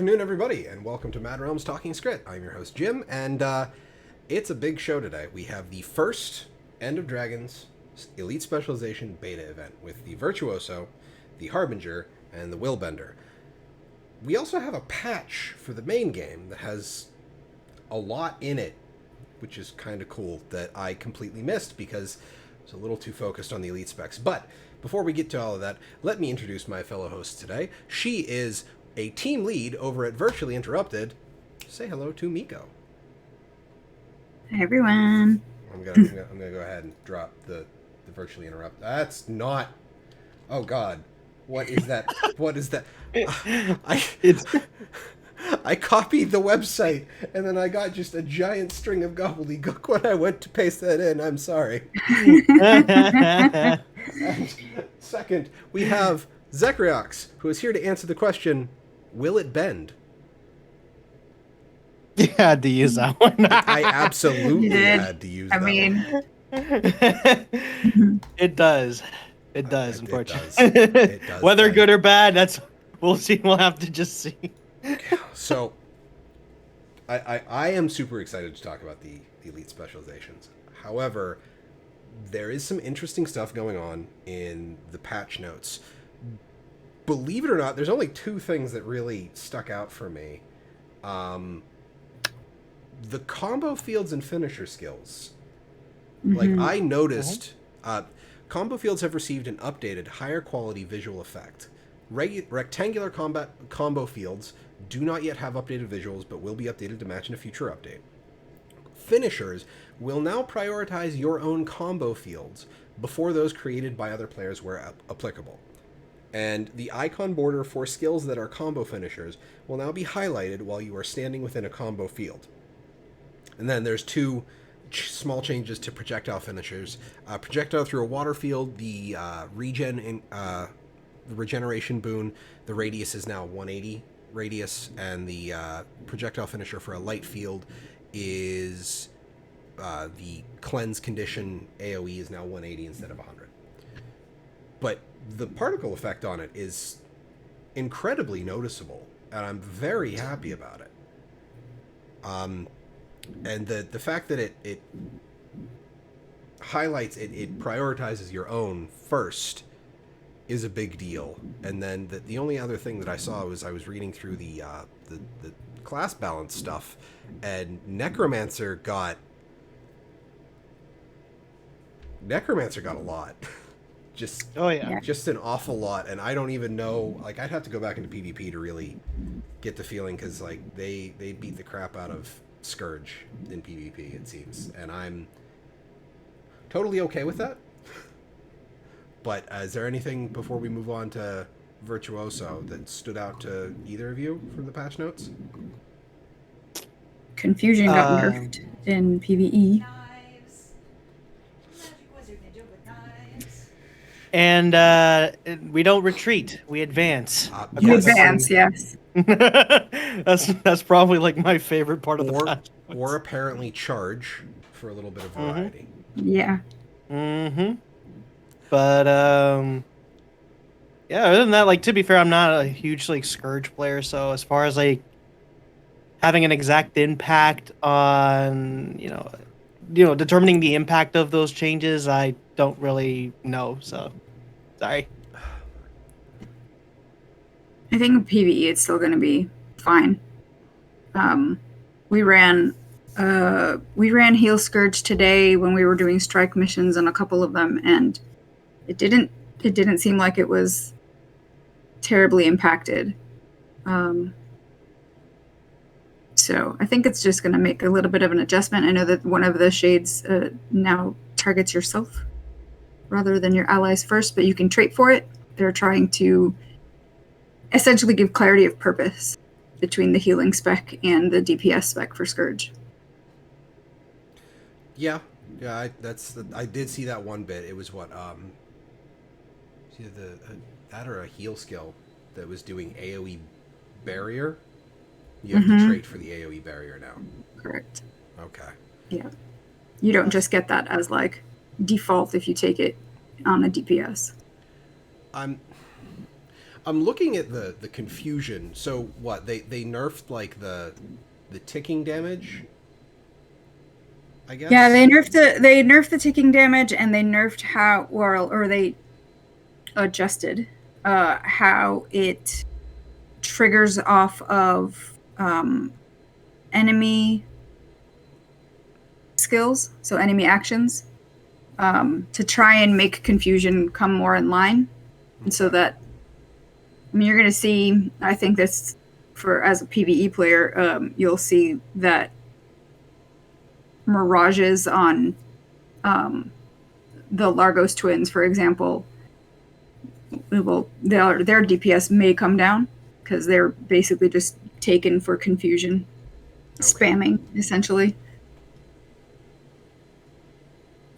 afternoon, everybody, and welcome to Mad Realms Talking Skritt. I'm your host, Jim, and it's a big show today. We have the first End of Dragons Elite Specialization Beta event with the Virtuoso, the Harbinger, and the Willbender. We also have a patch for the main game that has a lot in it, which is kind of cool, that I completely missed because I was a little too focused on the Elite specs. But before we get to all of that, let me introduce my fellow host today. She is a team lead over at Virtually Interrupted. Say hello to Miko. Hi, everyone. I'm gonna go ahead and drop the Virtually Interrupt. That's not. Oh God, what is that? What is that? I copied the website and then I got just a giant string of gobbledygook when I went to paste that in. I'm sorry. And second, we have ZekrioX, who is here to answer the question, will it bend? You had to use that one. I absolutely had to use that one. It does. It does, unfortunately. It does. Whether good or bad, we'll see. We'll have to just see. So, I am super excited to talk about the Elite Specializations. However, there is some interesting stuff going on in the patch notes. Believe it or not, there's only two things that really stuck out for me. The combo fields and finisher skills. Mm-hmm. Like, I noticed, combo fields have received an updated, higher quality visual effect. Rectangular combo fields do not yet have updated visuals, but will be updated to match in a future update. Finishers will now prioritize your own combo fields before those created by other players where applicable. And the icon border for skills that are combo finishers will now be highlighted while you are standing within a combo field. And then there's two small changes to projectile finishers. Projectile through a water field, the regeneration boon, the radius is now 180 radius, and the projectile finisher for a light field is the cleanse condition AoE is now 180 instead of 100. But the particle effect on it is incredibly noticeable, and I'm very happy about it. And the fact that it highlights, it prioritizes your own first is a big deal. And then the only other thing that I saw was I was reading through the class balance stuff, and Necromancer got a lot. Just an awful lot, and I don't even know, like, I'd have to go back into PvP to really get the feeling, because like they beat the crap out of Scourge in PvP, it seems, and I'm totally okay with that. But is there anything before we move on to Virtuoso that stood out to either of you from the patch notes? Confusion got nerfed in PvE. And we don't retreat; we advance. You advance, yes. That's probably like my favorite part of the patch. Or apparently charge for a little bit of variety. Yeah. Mm-hmm. But yeah. Other than that, like, to be fair, I'm not a huge like Scourge player, so as far as like having an exact impact on determining the impact of those changes, I don't really know. So sorry. I think PvE it's still going to be fine. We ran Heal Scourge today when we were doing strike missions on a couple of them, and it didn't seem like it was terribly impacted. So I think it's just going to make a little bit of an adjustment. I know that one of the shades now targets yourself rather than your allies first, but you can trait for it. They're trying to essentially give clarity of purpose between the healing spec and the DPS spec for Scourge. Yeah, I did see that one bit. It was what that or a heal skill that was doing AoE barrier. You have to trait for the AoE barrier now. Correct. Okay. Yeah. You don't just get that as like default if you take it on a DPS. I'm looking at the confusion. So what they nerfed like the ticking damage, I guess. Yeah, they nerfed the ticking damage, and they nerfed how or they adjusted how it triggers off of enemy skills, so enemy actions, to try and make confusion come more in line. And so that, I mean, you're going to see, I think this, as a PvE player, you'll see that mirages on the Largos twins, for example, their DPS may come down because they're basically just taken for confusion, spamming, essentially.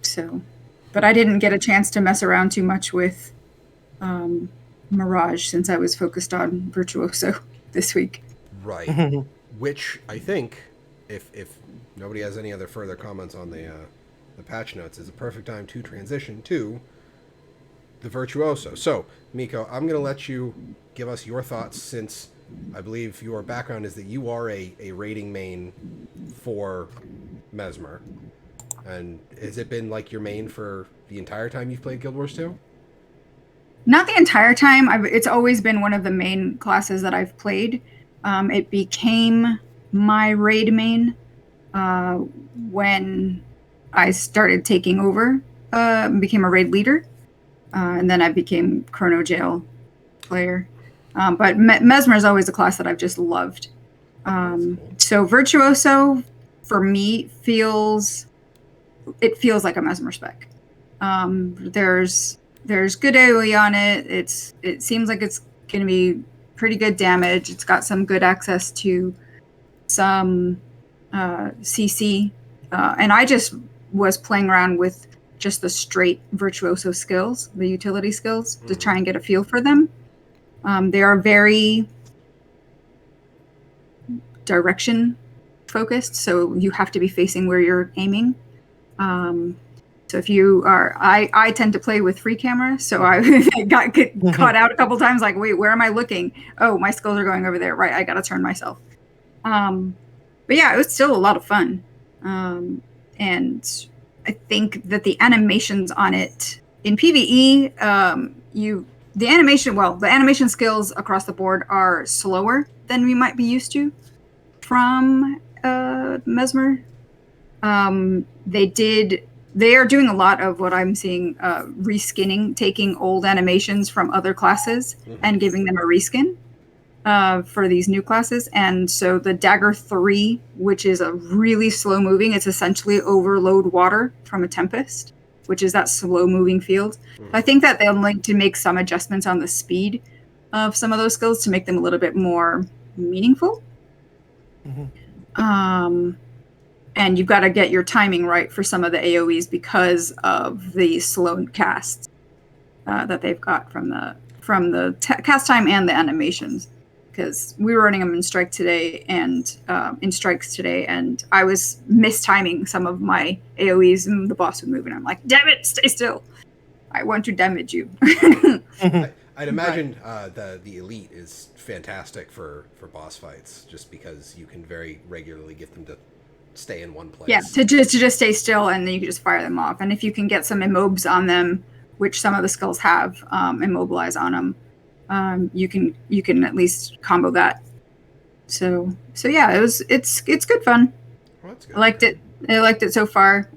So, but I didn't get a chance to mess around too much with Mirage since I was focused on Virtuoso this week. Right. Which I think, if nobody has any other further comments on the patch notes, is a perfect time to transition to the Virtuoso. So, Miko, I'm going to let you give us your thoughts, since I believe your background is that you are a raiding main for Mesmer. And has it been like your main for the entire time you've played Guild Wars 2? Not the entire time. It's always been one of the main classes that I've played. It became my raid main when I started taking over, became a raid leader. And then I became Chrono Jail player. But Mesmer is always a class that I've just loved. So Virtuoso, for me, feels like a Mesmer spec. There's good AoE on it. It seems like it's going to be pretty good damage. It's got some good access to some CC. And I just was playing around with just the straight Virtuoso skills, the utility skills, to try and get a feel for them. They are very direction focused, so you have to be facing where you're aiming. So if you are, I tend to play with free camera, so I got caught out a couple times, like, wait, where am I looking? Oh, my skills are going over there. Right, I got to turn myself. But yeah, it was still a lot of fun. And I think that the animations on it in PvE, the animation skills across the board are slower than we might be used to from Mesmer. They are doing a lot of what I'm seeing, reskinning, taking old animations from other classes and giving them a reskin for these new classes. And so the Dagger 3, which is a really slow moving, it's essentially overload water from a Tempest, which is that slow moving field. I think that they'll like to make some adjustments on the speed of some of those skills to make them a little bit more meaningful. And you've got to get your timing right for some of the AoEs because of the slow casts that they've got from the cast time and the animations. Because we were running them in strikes today, and I was mistiming some of my AoEs, and the boss would move, and I'm like, "Damn it, stay still! I want to damage you." I'd imagine the elite is fantastic for boss fights, just because you can very regularly get them to stay in one place. Yeah, to just stay still, and then you can just fire them off. And if you can get some immobes on them, which some of the skills have, immobilize on them, you can at least combo that. So yeah, it's good fun. Well, that's good. I liked it so far.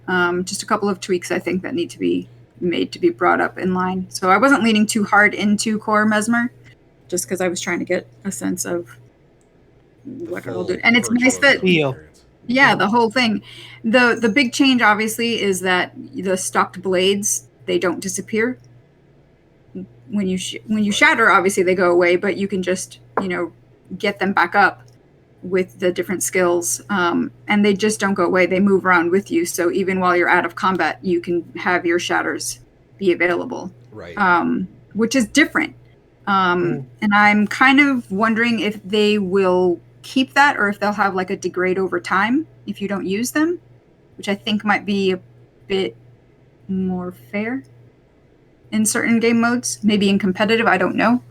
Just a couple of tweaks I think that need to be made to be brought up in line. So I wasn't leaning too hard into core Mesmer, just because I was trying to get a sense of what it'll do. And it's nice that the whole thing. The big change obviously is that the stocked blades, they don't disappear. When you shatter, obviously they go away, but you can just get them back up with the different skills, and they just don't go away. They move around with you, so even while you're out of combat, you can have your shatters be available, right? Which is different. And I'm kind of wondering if they will keep that, or if they'll have like a degrade over time if you don't use them, which I think might be a bit more fair in certain game modes, maybe in competitive, I don't know.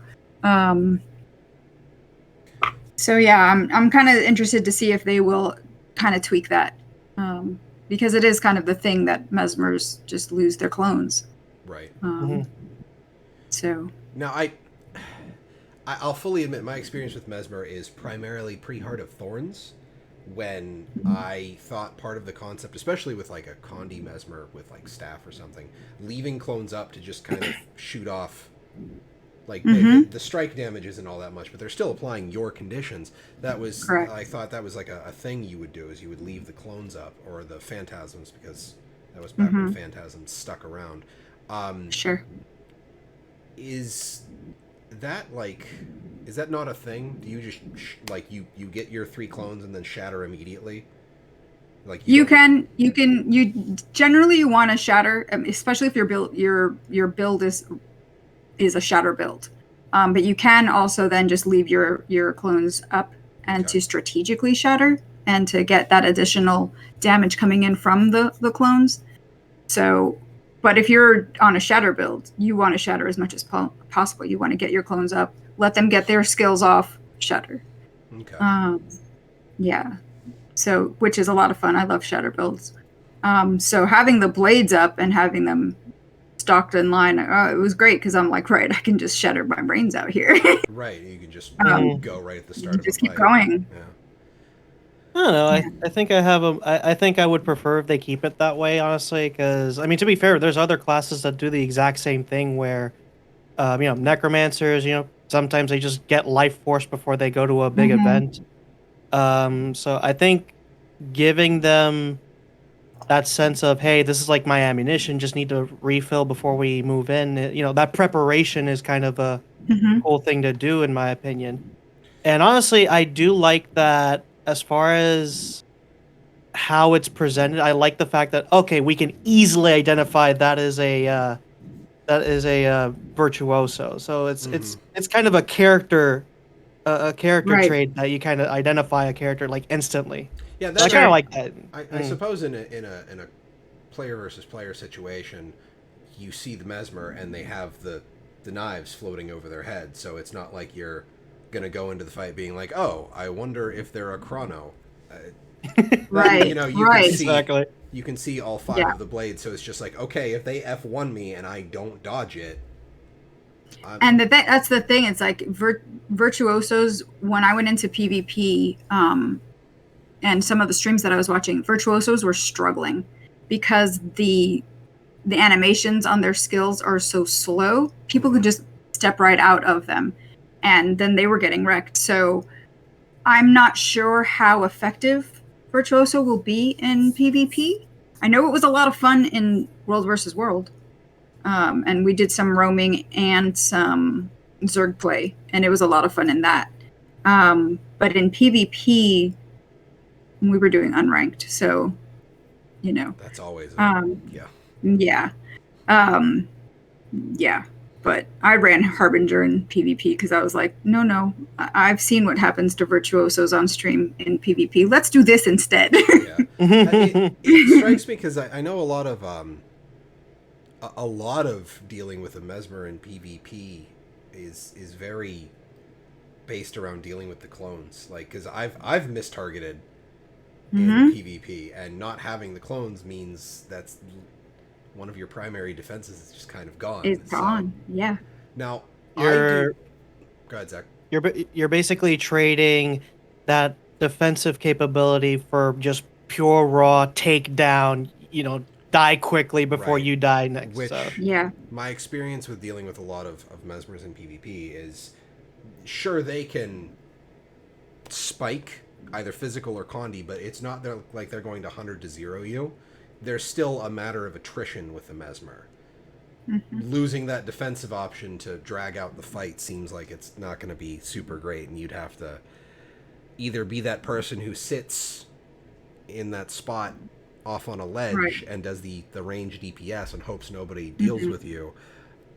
So yeah, I'm kind of interested to see if they will kind of tweak that, because it is kind of the thing that Mesmers just lose their clones. Right. So now I'll fully admit my experience with Mesmer is primarily pre-Heart of Thorns, when I thought part of the concept, especially with like a Condi Mesmer with like staff or something, leaving clones up to just kind of shoot off, like the strike damage isn't all that much, but they're still applying your conditions. That was Correct. I thought that was like a thing you would do, is you would leave the clones up, or the phantasms, because that was back when phantasms stuck around. Sure. Is that not a thing? Do you just like you get your 3 clones and then shatter immediately? Like you generally want to shatter, especially if your build is a shatter build. But you can also then just leave your clones up and to strategically shatter and to get that additional damage coming in from the clones. So, but if you're on a shatter build, you want to shatter as much as possible. You want to get your clones up, let them get their skills off, shatter. Okay. Yeah. So, which is a lot of fun. I love shatter builds. So having the blades up and having them stocked in line, it was great, because I'm like, right, I can just shatter my brains out here. Right. You can just go right at the start you of just a keep fight. going. Yeah. I don't know. I think I think I would prefer if they keep it that way, honestly, because I mean, to be fair, there's other classes that do the exact same thing where, necromancers, sometimes they just get life force before they go to a big event. So I think giving them that sense of, hey, this is like my ammunition, just need to refill before we move in. That preparation is kind of a cool thing to do, in my opinion. And honestly, I do like that as far as how it's presented. I like the fact that, okay, we can easily identify that is a virtuoso. So it's kind of a character Right. trait that you kind of identify a character like instantly. Yeah, So I kind of like that. I suppose in a player versus player situation, you see the Mesmer and they have the knives floating over their head, so it's not like you're gonna go into the fight being like, oh, I wonder if they're a chrono. Right. You right. can see, Exactly. you can see all 5 of the blades, so it's just like, okay, if they F1 me and I don't dodge it. And that's the thing. It's like virtuosos. When I went into PvP, and some of the streams that I was watching, virtuosos were struggling because the animations on their skills are so slow. People could just step right out of them, and then they were getting wrecked. So I'm not sure how effective Virtuoso will be in PvP. I know it was a lot of fun in World versus World, and we did some roaming and some Zerg play, and it was a lot of fun in that. But in PvP, we were doing unranked, so that's always yeah. Yeah. But I ran Harbinger in PvP because I was like, no, I've seen what happens to virtuosos on stream in PvP. Let's do this instead. Yeah. It strikes me because I know a lot of dealing with a Mesmer in PvP is very based around dealing with the clones. Like, because I've mistargeted in PvP, and not having the clones means that's one of your primary defenses is just kind of gone. It's gone. Yeah. Now, You're go ahead, Zach. You're basically trading that defensive capability for just pure raw takedown. Die quickly before you die next. Which, yeah. My experience with dealing with a lot of Mesmers in PvP is, sure, they can spike either physical or condi, but it's not like they're going to 100 to 0 you. There's still a matter of attrition with the Mesmer. Losing that defensive option to drag out the fight seems like it's not going to be super great, and you'd have to either be that person who sits in that spot off on a ledge and does the range DPS and hopes nobody deals with you.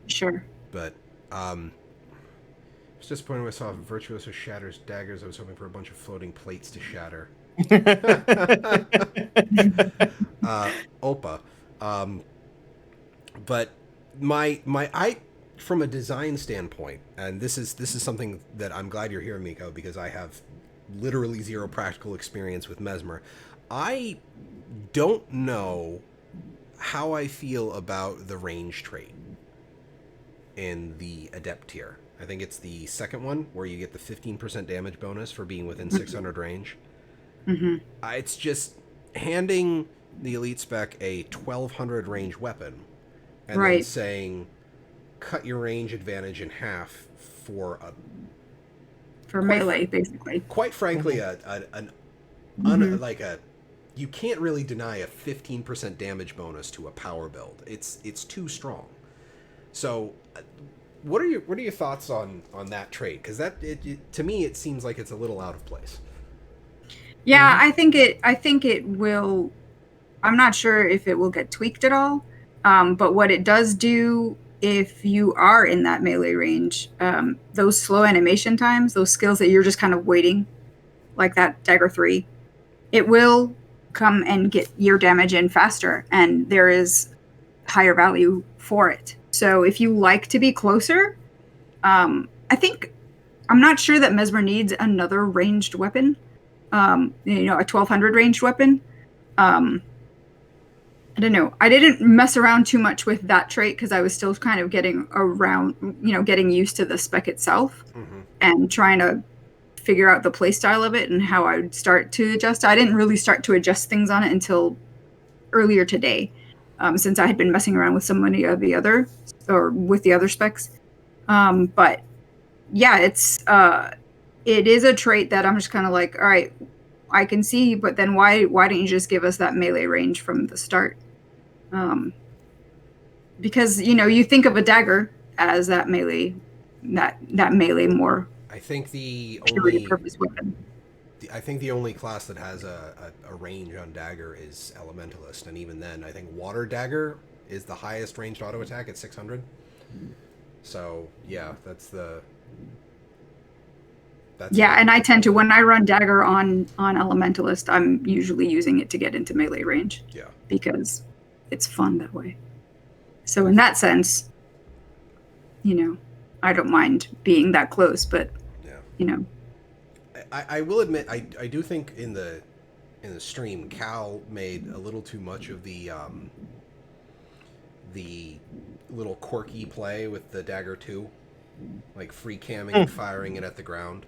Sure. But I was disappointed when I saw Virtuoso shatters daggers. I was hoping for a bunch of floating plates to shatter. Opa. But my from a design standpoint, and this is something that I'm glad you're here, Miko, because I have literally zero practical experience with Mesmer. I don't know how I feel about the range trait in the Adept tier. I think it's the second one where you get the 15% damage bonus for being within 600 range. Mm-hmm. It's just handing the elite spec a 1200 range weapon and then saying cut your range advantage in half for melee, basically. Quite frankly, you can't really deny a 15% damage bonus to a power build. It's too strong. So, what are your thoughts on that trait? Because to me it seems like it's a little out of place. Yeah, I think it will. I'm not sure if it will get tweaked at all. But what it does do, if you are in that melee range, those slow animation times, those skills that you're just kind of waiting, like that Dagger 3, it will come and get your damage in faster, and there is higher value for it. So if you like to be closer, I'm not sure that Mesmer needs another ranged weapon, a 1200 ranged weapon. I don't know. I didn't mess around too much with that trait because I was still kind of getting used to the spec itself and trying to figure out the play style of it and how I would start to adjust. I didn't really start to adjust things on it until earlier today, since I had been messing around with so many of the other specs. But yeah, it is a trait that I'm just kind of like, all right, I can see, but then why don't you just give us that melee range from the start? Because you think of a dagger as that melee more. I think the purpose weapon. I think the only class that has a range on dagger is Elementalist, and even then, I think Water Dagger is the highest ranged auto attack at 600. So yeah, and I tend to, when I run dagger on Elementalist, I'm usually using it to get into melee range. Yeah. Because it's fun that way. So in that sense, I don't mind being that close, but I will admit I do think in the stream Cal made a little too much of the little quirky play with the dagger 2, like free camming and firing it at the ground.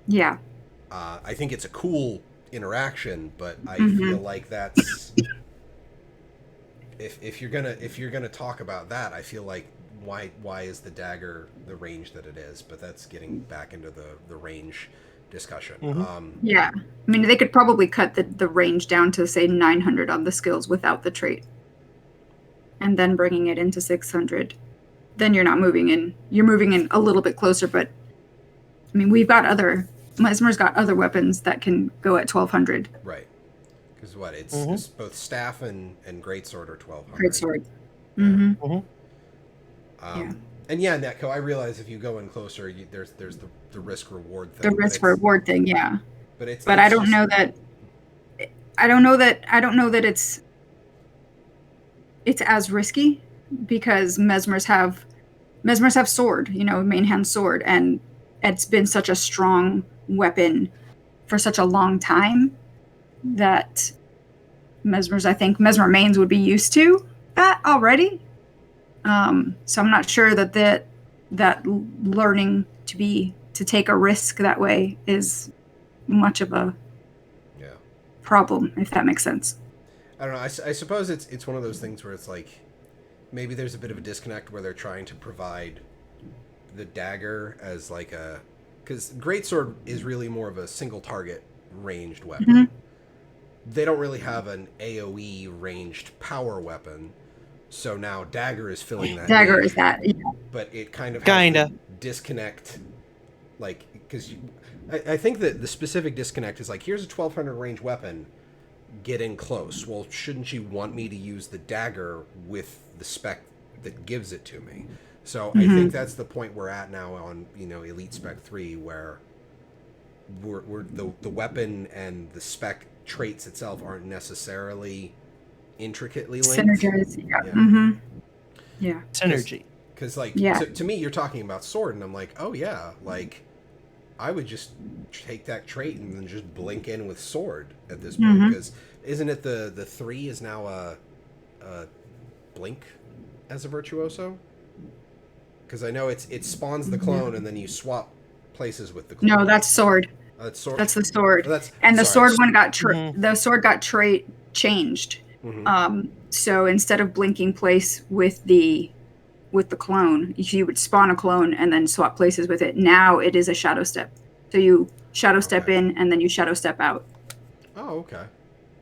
Yeah. I think it's a cool interaction, but I feel like that's if you're gonna talk about that, I feel like why is the dagger the range that it is? But that's getting back into the range discussion. Yeah, I mean they could probably cut the range down to say 900 on the skills without the trait, and then bringing it into 600. Then you're not moving in. You're moving in a little bit closer, but I mean Mesmer's got other weapons that can go at 1200. Right. Because it's both staff and greatsword are 1200. Greatsword. And yeah, Netco, I realize if you go in closer, there's the risk reward thing. The risk reward thing, yeah. But I don't know that. I don't know that it's as risky because Mesmers have sword, main hand sword, and it's been such a strong weapon for such a long time that I think Mesmer mains would be used to that already. So I'm not sure that learning to take a risk that way is much of a problem, if that makes sense. I don't know. I suppose it's one of those things where it's like maybe there's a bit of a disconnect where they're trying to provide the dagger as like because greatsword is really more of a single target ranged weapon. They don't really have an AoE ranged power weapon, so now dagger is filling that. Dagger is that, yeah. But it kind of has to disconnect, like because I think that the specific disconnect is like here's a 1200 range weapon, get in close. Well, shouldn't you want me to use the dagger with the spec that gives it to me? So I think that's the point we're at now on Elite Spec 3, where we're the weapon and the spec traits itself aren't necessarily intricately linked. Synergize, yeah. Synergy. Because, like, Yeah. to me, you're talking about sword, and I'm like, oh, yeah, like, I would just take that trait and then just blink in with sword at this point. Because isn't it the 3 is now a blink as a virtuoso? Because I know it spawns the clone, and then you swap places with the clone. No, that's sword. That's sword. That's the sword. Oh, and the sorry. sword one got the sword got trait changed. So instead of blinking place with the clone, you would spawn a clone and then swap places with it. Now it is a shadow step. So you shadow step in and then you shadow step out. Oh, okay.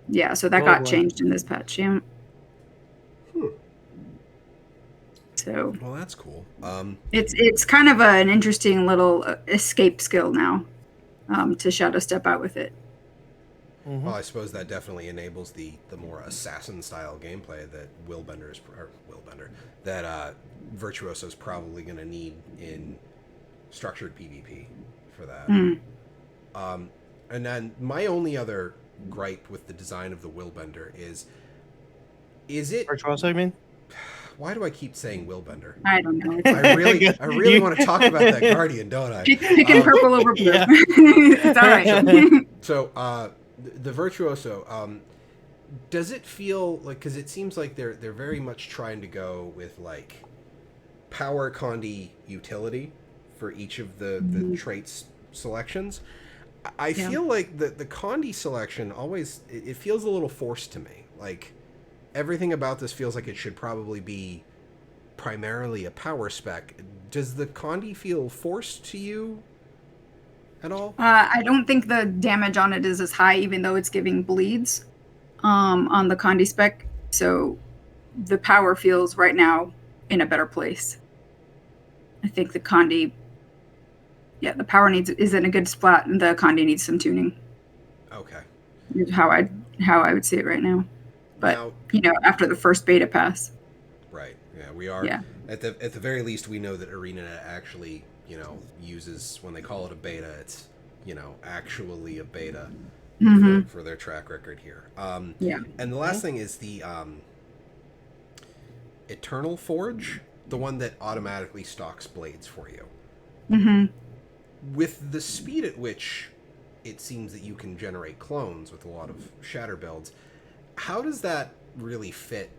Yeah, so that got changed in this patch. Yeah. So. Well, that's cool. It's kind of an interesting little escape skill now, to shadow step out with it. Well, I suppose that definitely enables the more assassin style gameplay that that Virtuoso is probably going to need in structured PvP for that. And then my only other gripe with the design of the Willbender is it Virtuoso, you mean? Why do I keep saying Willbender? I don't know. I really want to talk about that Guardian, don't I? Picking purple over blue. Yeah. It's all right. So, the Virtuoso, does it feel like, because it seems like they're very much trying to go with like power condi utility for each of the traits selections. I feel like the condi selection always it feels a little forced to me. Like everything about this feels like it should probably be primarily a power spec. Does the condi feel forced to you at all? I don't think the damage on it is as high, even though it's giving bleeds on the condi spec. So the power feels right now in a better place. I think the condi, the power is in a good spot, and the condi needs some tuning. Okay. Is how I would see it right now. But now, after the first beta pass. Right. Yeah, we are. Yeah. At the very least, we know that ArenaNet actually, uses, when they call it a beta, it's, actually a beta for their track record here. And the last thing is the Eternal Forge, the one that automatically stocks blades for you. With the speed at which it seems that you can generate clones with a lot of shatter builds, how does that really fit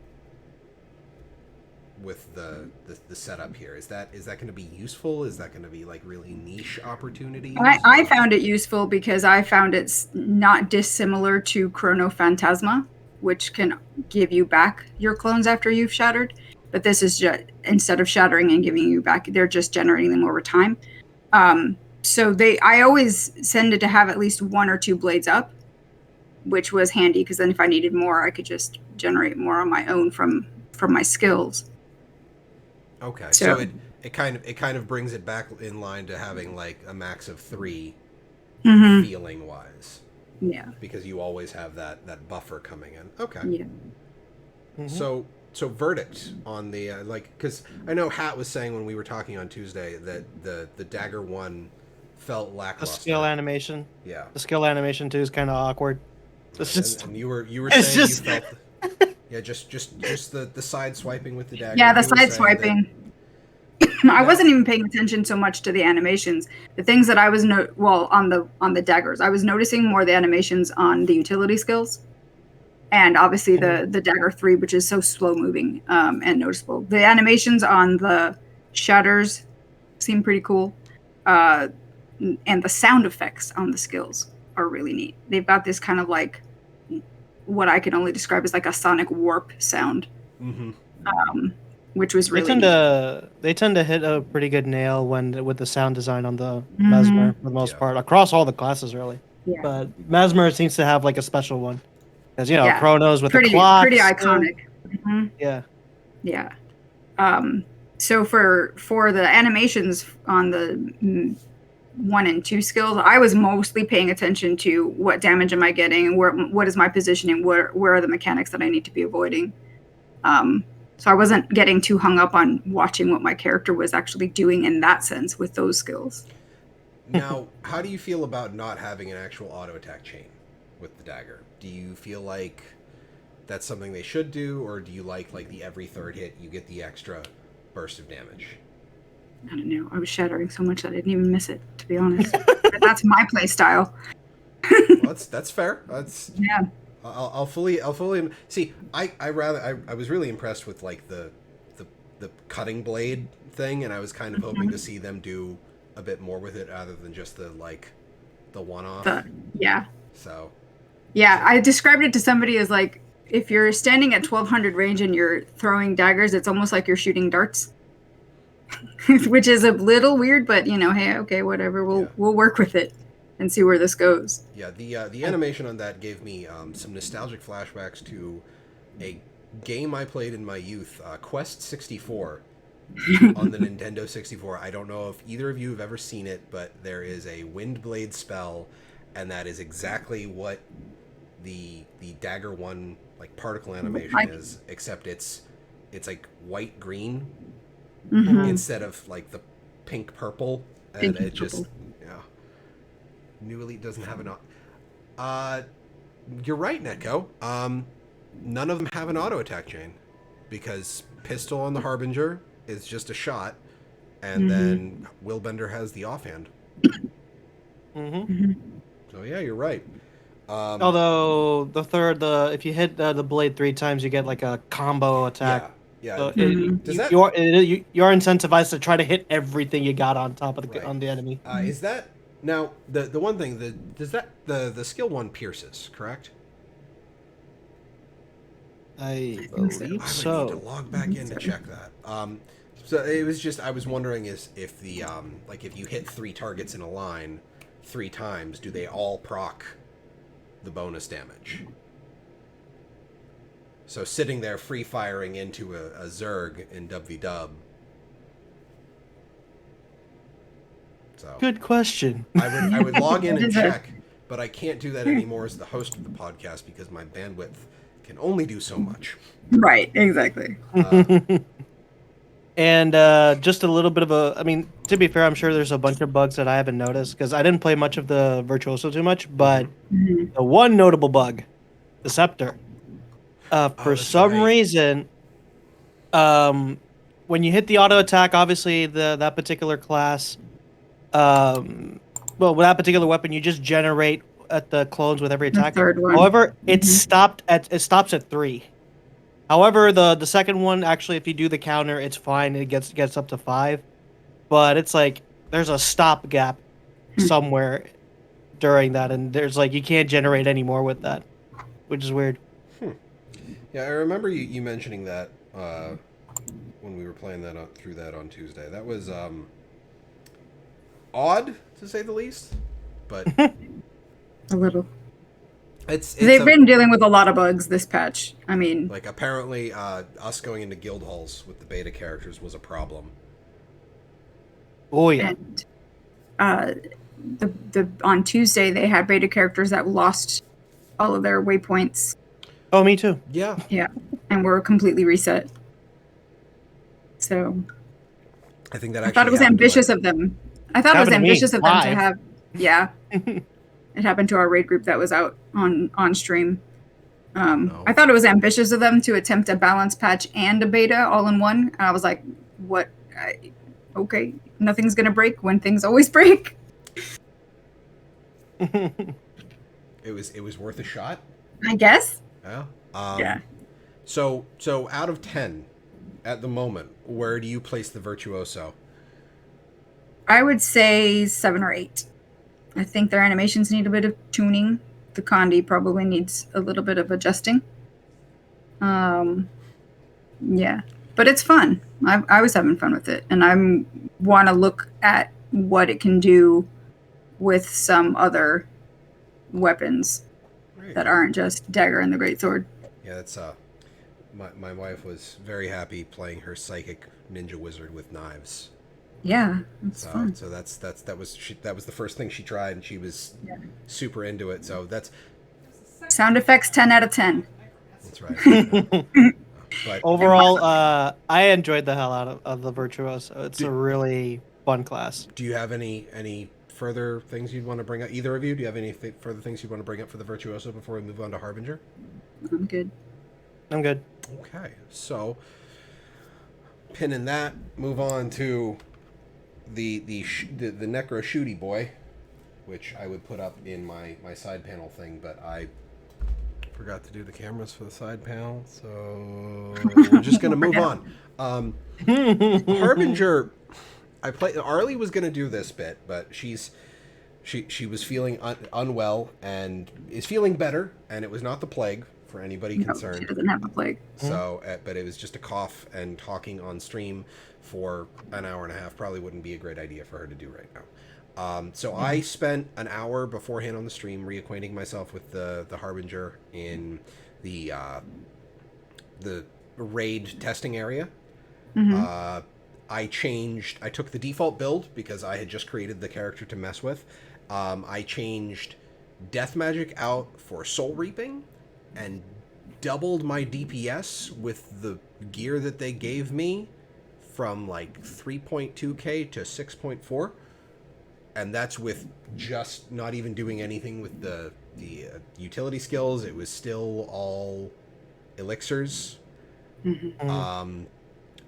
with the setup here? Is that going to be useful? Is that going to be like really niche opportunities? I found it useful because I found it's not dissimilar to Chrono Phantasma, which can give you back your clones after you've shattered. But this is just, instead of shattering and giving you back, they're just generating them over time. So I always tended to have at least 1 or 2 blades up, which was handy because then if I needed more, I could just generate more on my own from my skills. Okay, so it kind of brings it back in line to having like a max of 3 feeling wise. Yeah. Because you always have that buffer coming in. Okay. Yeah. So verdict on the because I know Hat was saying when we were talking on Tuesday that the Dagger 1 felt lackluster. The skill animation. Yeah. The skill animation too is kind of awkward. It's just, and you were saying you felt just the side swiping with the dagger. Yeah, the side swiping. I wasn't even paying attention so much to the animations. The things that I was on the daggers, I was noticing more the animations on the utility skills, and obviously the dagger 3, which is so slow moving and noticeable. The animations on the shatters seem pretty cool, and the sound effects on the skills are really neat. They've got this kind of like what I can only describe as like a sonic warp sound, which was really they tend to hit a pretty good nail with the sound design on the Mesmer for the most part, across all the classes really. Yeah. But Mesmer seems to have like a special one, because Chronos with the clocks, pretty iconic. Yeah. So for the animations on the 1 and 2 skills, I was mostly paying attention to what damage am I getting, what is my positioning, where are the mechanics that I need to be avoiding. So I wasn't getting too hung up on watching what my character was actually doing in that sense with those skills. Now, how do you feel about not having an actual auto attack chain with the dagger? Do you feel like that's something they should do, or do you like the every third hit you get the extra burst of damage? I don't know. I was shattering so much that I didn't even miss it, to be honest. But that's my play style. Well, that's fair. That's Yeah. I'll fully see. I was really impressed with like the cutting blade thing, and I was kind of hoping to see them do a bit more with it other than just the one off. Yeah. So. Yeah, I described it to somebody as like, if you're standing at 1200 range and you're throwing daggers, it's almost like you're shooting darts. Which is a little weird, but hey, okay, whatever. We'll work with it and see where this goes. Yeah, the animation on that gave me some nostalgic flashbacks to a game I played in my youth, Quest 64, on the Nintendo 64. I don't know if either of you have ever seen it, but there is a Windblade spell, and that is exactly what the Dagger 1 like particle animation is, except it's like white green instead of like the pink purple, and it just New Elite doesn't have an you're right, Netco. None of them have an auto attack chain because pistol on the Harbinger is just a shot, and then Willbender has the offhand. So yeah, you're right. Although if you hit the blade 3 times, you get like a combo attack. Yeah. So You're incentivized to try to hit everything you got on top of on the enemy. Is that now the one thing the skill 1 pierces, correct? I believe so. I would need to log back in to check that. So it was just I was wondering if the like if you hit 3 targets in a line 3 times, do they all proc the bonus damage? So sitting there free firing into a Zerg in WV. So good question. I would log in and check, but I can't do that anymore as the host of the podcast because my bandwidth can only do so much. Right, exactly. And just a little bit of to be fair, I'm sure there's a bunch of bugs that I haven't noticed because I didn't play much of the Virtuoso too much, but the one notable bug, the Scepter. For some reason, when you hit the auto attack, obviously that particular class, with that particular weapon, you just generate at the clones with every attack. The third one. However, it stops at 3. However, the second one, actually, if you do the counter, it's fine. It gets up to 5. But it's like there's a stop gap somewhere during that, and there's like you can't generate any more with that, which is weird. Yeah, I remember you mentioning that when we were playing through that on Tuesday. That was odd, to say the least, but a little. They've been dealing with a lot of bugs this patch. I mean, like apparently us going into guild halls with the beta characters was a problem. Oh yeah. And on Tuesday they had beta characters that lost all of their waypoints. Oh, me too. Yeah. Yeah, and were completely reset. So I think that I thought it was ambitious of them. I thought it was ambitious of them to have. Yeah. It happened to our raid group that was out on stream. I thought it was ambitious of them to attempt a balance patch and a beta all in one. And I was like, what? Okay, nothing's going to break when things always break. It was worth a shot, I guess. Yeah. Yeah. So out of 10 at the moment, where do you place the Virtuoso? I would say 7 or 8. I think their animations need a bit of tuning. The Condi probably needs a little bit of adjusting. Yeah, but it's fun. I was having fun with it, and I want to look at what it can do with some other weapons that aren't just dagger and the greatsword. Yeah, that's my wife was very happy playing her psychic ninja wizard with knives. Yeah, that's fun. So that was the first thing she tried, and she was super into it. So that's sound effects 10 out of 10. That's right. But overall, I enjoyed the hell out of the Virtuoso. It's a really fun class. Do you have any further things you'd want to bring up? Either of you, do you have any further things you'd want to bring up for the Virtuoso before we move on to Harbinger? I'm good. I'm good. Okay, so pinning that. Move on to the Necro Shooty Boy, which I would put up in my side panel thing, but I forgot to do the cameras for the side panel, so we're just gonna move on. Harbinger, Arlie was gonna do this bit, but she was feeling unwell and is feeling better, and it was not the plague for anybody concerned. She doesn't have a plague. So, but it was just a cough, and talking on stream for an hour and a half probably wouldn't be a great idea for her to do right now. So I spent an hour beforehand on the stream reacquainting myself with the Harbinger in the raid testing area. I took the default build because I had just created the character to mess with. I changed Death Magic out for Soul Reaping and doubled my DPS with the gear that they gave me from like 3.2k to 6.4. And that's with just not even doing anything with the utility skills. It was still all elixirs. And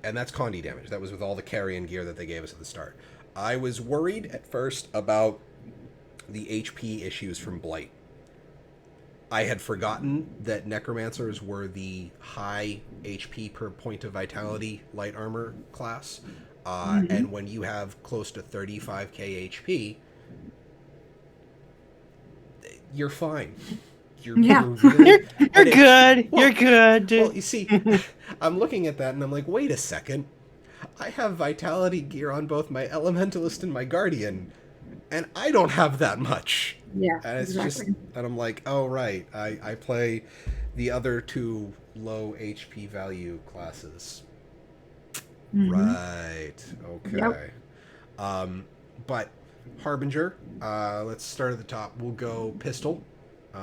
that's Condi damage. That was with all the carrion gear that they gave us at the start. I was worried at first about the HP issues from Blight. I had forgotten that Necromancers were the high HP per point of vitality light armor class. And when you have close to 35k HP, you're fine. You're really, you're good. You're good. Well, you see, I'm looking at that and I'm like, wait a second. I have vitality gear on both my Elementalist and my Guardian, and I don't have that much. Yeah, and it's just, and I'm like, oh right, I play the other two low HP value classes. Right. Okay. Yep. But Harbinger, let's start at the top. We'll go pistol.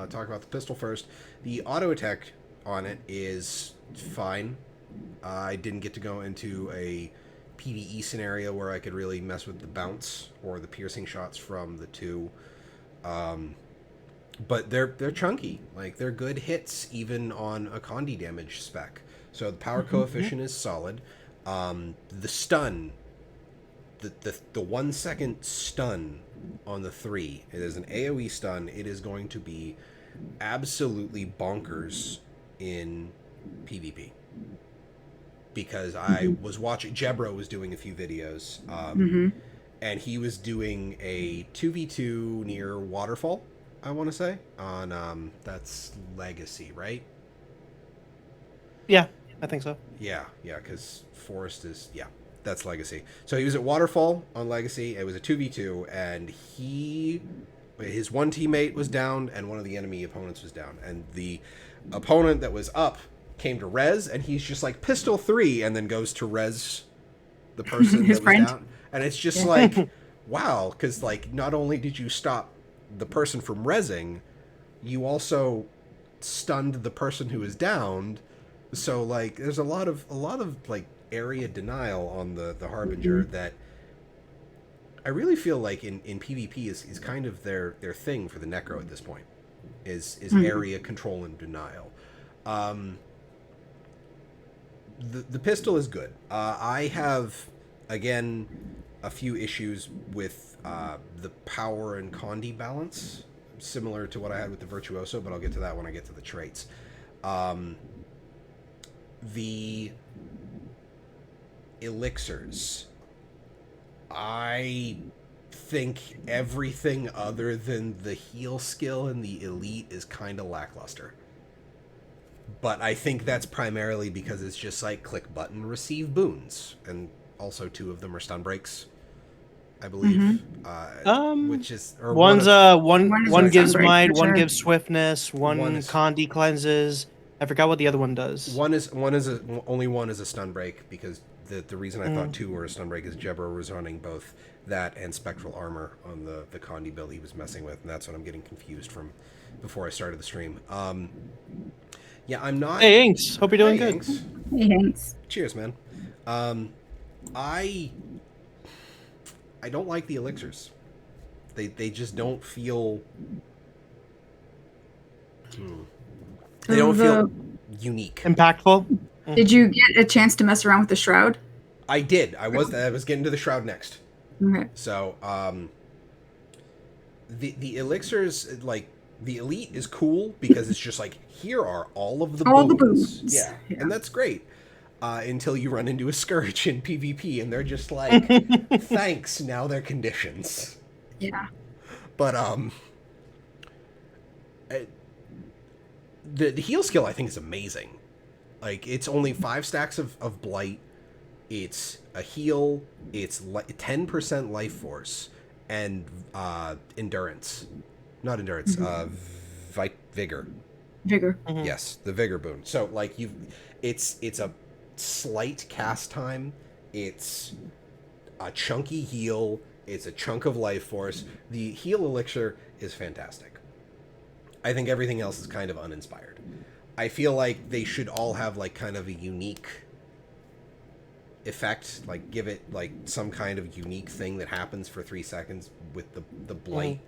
Talk about the pistol first. The auto attack on it is fine. I didn't get to go into a PvE scenario where I could really mess with the bounce or the piercing shots from the two. But they're chunky. Like, they're good hits even on a Condi damage spec. So the power coefficient is solid. The stun, the 1 second stun on the 3, it is an AoE stun. It is going to be absolutely bonkers in PvP. Because I was watching, Jebro was doing a few videos, and he was doing a 2v2 near Waterfall, I want to say, on, that's Legacy, right? Yeah, I think so. Yeah, because Forest is, that's Legacy. So he was at Waterfall on Legacy. It was a 2v2, and his one teammate was down, and one of the enemy opponents was down. And the opponent that was up came to res, and he's just like, pistol 3, and then goes to res the person his that friend. was down. And it's just like, wow, because like, not only did you stop the person from resing, you also stunned the person who was downed. So like, there's a lot of like area denial on the Harbinger that I really feel like in PvP is kind of their thing for the Necro at this point, is area control and denial. The pistol is good. I have, again, a few issues with the power and Condi balance, similar to what I had with the Virtuoso, but I'll get to that when I get to the traits. The elixirs, I think everything other than the heal skill and the elite is kind of lackluster. But I think that's primarily because it's just like click button, receive boons, and also 2 of them are stun breaks, I believe. Which is, or one gives might, sure. one gives swiftness, one Condi cleanses. I forgot what the other one does. Only one is a stun break, because the reason I thought 2 were a stun break is Jebro was running both that and spectral armor on the Condi build he was messing with, and that's what I'm getting confused from before I started the stream. Yeah, I'm not. Hey, Inks. Hope you're doing good. Inks. Hey, Hanks. Cheers, man. I don't like the elixirs. They just don't feel. They don't feel unique. Impactful. Did you get a chance to mess around with the Shroud? I did. I was getting to the Shroud next. Okay. So, the elixirs, like, the elite is cool because it's just like, here are all of the All boons. the boons. Yeah. Yeah. And that's great. Until you run into a Scourge in PvP and they're just like, thanks, now they're conditions. Yeah. But, the heal skill I think is amazing. Like, it's only 5 stacks of Blight. It's a heal. It's 10% life force and endurance. Not endurance. Vigor. Vigor. Mhm. Yes, the vigor boon. So like it's a slight cast time. It's a chunky heal. It's a chunk of life force. The heal elixir is fantastic. I think everything else is kind of uninspired. I feel like they should all have like kind of a unique effect, like give it like some kind of unique thing that happens for 3 seconds with the blight.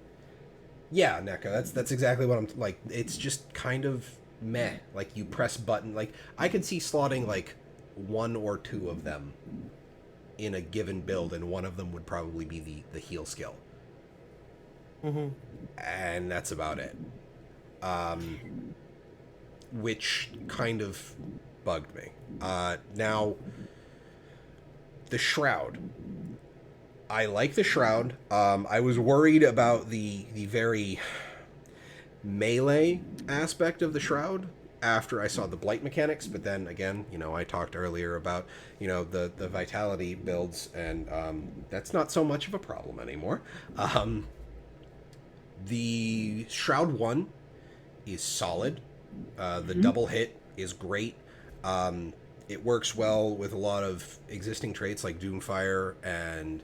Yeah, NECA, that's exactly what I'm like. It's just kind of meh. Like you press button. Like I could see slotting like 1 or 2 of them in a given build, and one of them would probably be the heal skill. And that's about it. Which kind of bugged me. Now, the Shroud. I like the Shroud. I was worried about the very melee aspect of the Shroud after I saw the Blight mechanics, but then again, you know, I talked earlier about, you know, the Vitality builds, and that's not so much of a problem anymore. The Shroud 1 is solid. The double hit is great. It works well with a lot of existing traits like Doomfire, and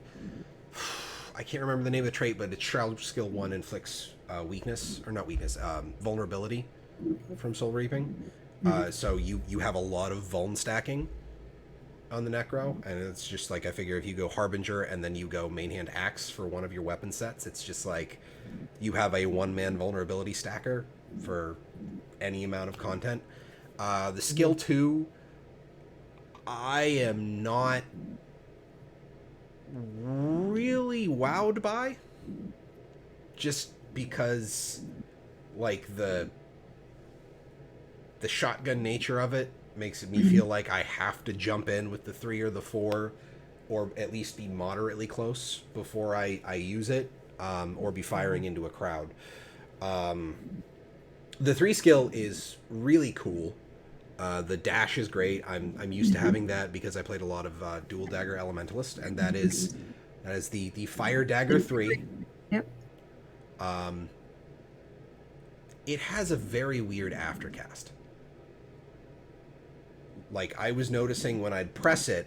I can't remember the name of the trait, but it's Shroud skill 1 inflicts weakness, or not weakness, vulnerability from Soul Reaping. So you have a lot of vuln stacking on the Necro, and it's just like, I figure if you go Harbinger and then you go main hand axe for one of your weapon sets, it's just like you have a one-man vulnerability stacker for any amount of content. The skill 2, I am not really wowed by, just because like the shotgun nature of it makes me feel like I have to jump in with the 3 or the 4, or at least be moderately close before I use it, or be firing into a crowd. The 3 skill is really cool. The dash is great. I'm used to having that because I played a lot of Dual Dagger Elementalist, and that is the Fire Dagger 3. Yep. It has a very weird aftercast. Like, I was noticing when I'd press it,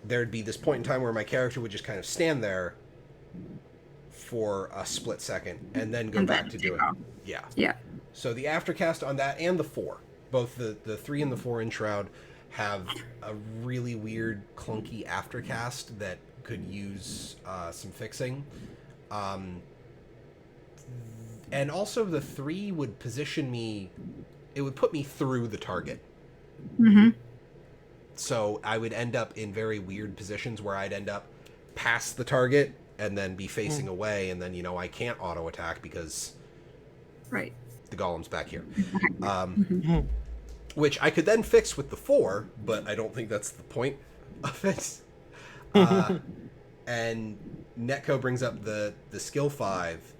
there'd be this point in time where my character would just kind of stand there for a split second and then go back to do it. Yeah. Yeah. So the aftercast on that and the 4, both the 3 and the 4 in Shroud, have a really weird, clunky aftercast that could use some fixing. And also the 3 would position me, it would put me through the target. So I would end up in very weird positions where I'd end up past the target and then be facing away, and then, you know, I can't auto attack because Right. the golem's back here. Which I could then fix with the 4, but I don't think that's the point of it. And Netco brings up the skill 5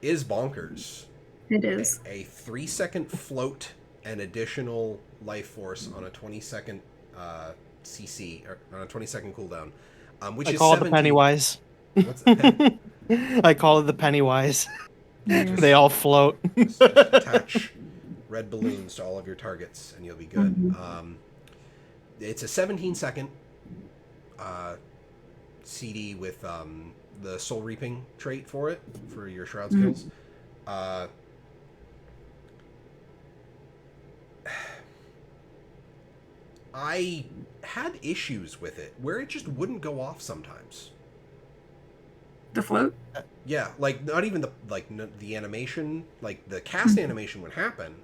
is bonkers. It is. A 3-second float and additional life force on a 20-second CC, or on a 20-second cooldown, which I is call it 17. the Pennywise. What's that? I call it the Pennywise. They all float. Just attach red balloons to all of your targets, and you'll be good. It's a 17-second CD with the Soul Reaping trait for it, for your Shroud skills. I had issues with it where it just wouldn't go off sometimes. The float? Yeah, like not even the animation, like the cast animation would happen,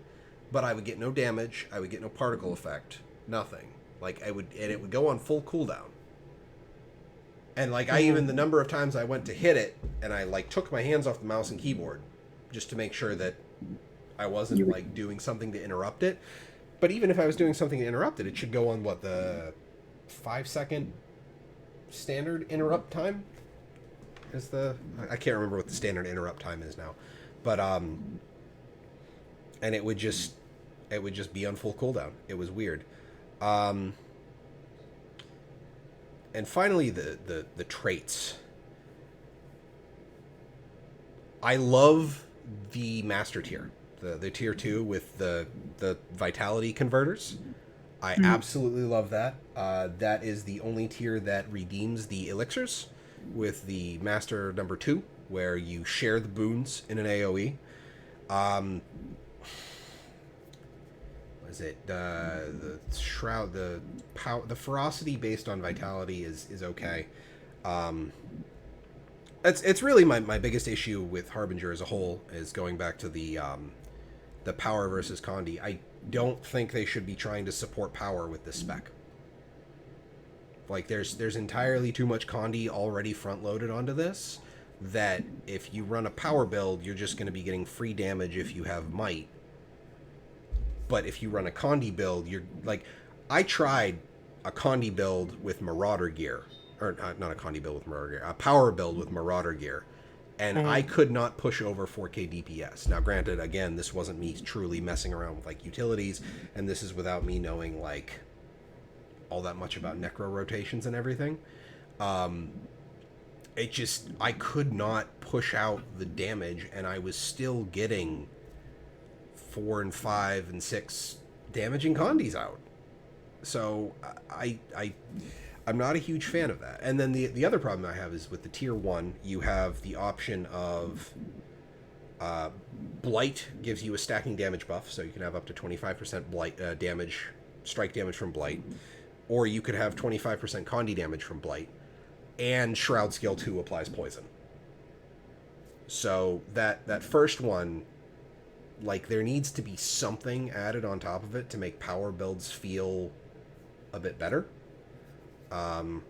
but I would get no damage, I would get no particle effect, nothing. Like it would go on full cooldown. And like I even the number of times I went to hit it and I like took my hands off the mouse and keyboard just to make sure that I wasn't like doing something to interrupt it. But even if I was doing something to interrupt it, it should go on what, the 5-second standard interrupt time is I can't remember what the standard interrupt time is now. But and it would just be on full cooldown. It was weird. And finally the traits. I love the master tier. The tier 2 with the vitality converters. I absolutely love that. That is the only tier that redeems the elixirs with the master number 2, where you share the boons in an AoE. What is it? The Shroud, the ferocity based on vitality is okay. It's really my biggest issue with Harbinger as a whole is going back to the power versus Condi. I don't think they should be trying to support power with this spec. Like there's entirely too much Condi already front loaded onto this, that if you run a power build, you're just going to be getting free damage if you have might. But if you run a Condi build, you're like, I tried a Condi build with Marauder gear, or not a Condi build with Marauder gear, a power build with Marauder gear, and I could not push over 4K DPS. Now, granted, again, this wasn't me truly messing around with like utilities, and this is without me knowing like all that much about necro rotations and everything. It just, I could not push out the damage, and I was still getting 4 and 5 and 6 damaging Condis out. So I'm not a huge fan of that. And then the other problem I have is with the tier 1, you have the option of Blight gives you a stacking damage buff, so you can have up to 25% Blight damage, strike damage from Blight, or you could have 25% Condi damage from Blight, and Shroud skill 2 applies poison. So that first one, like, there needs to be something added on top of it to make power builds feel a bit better. And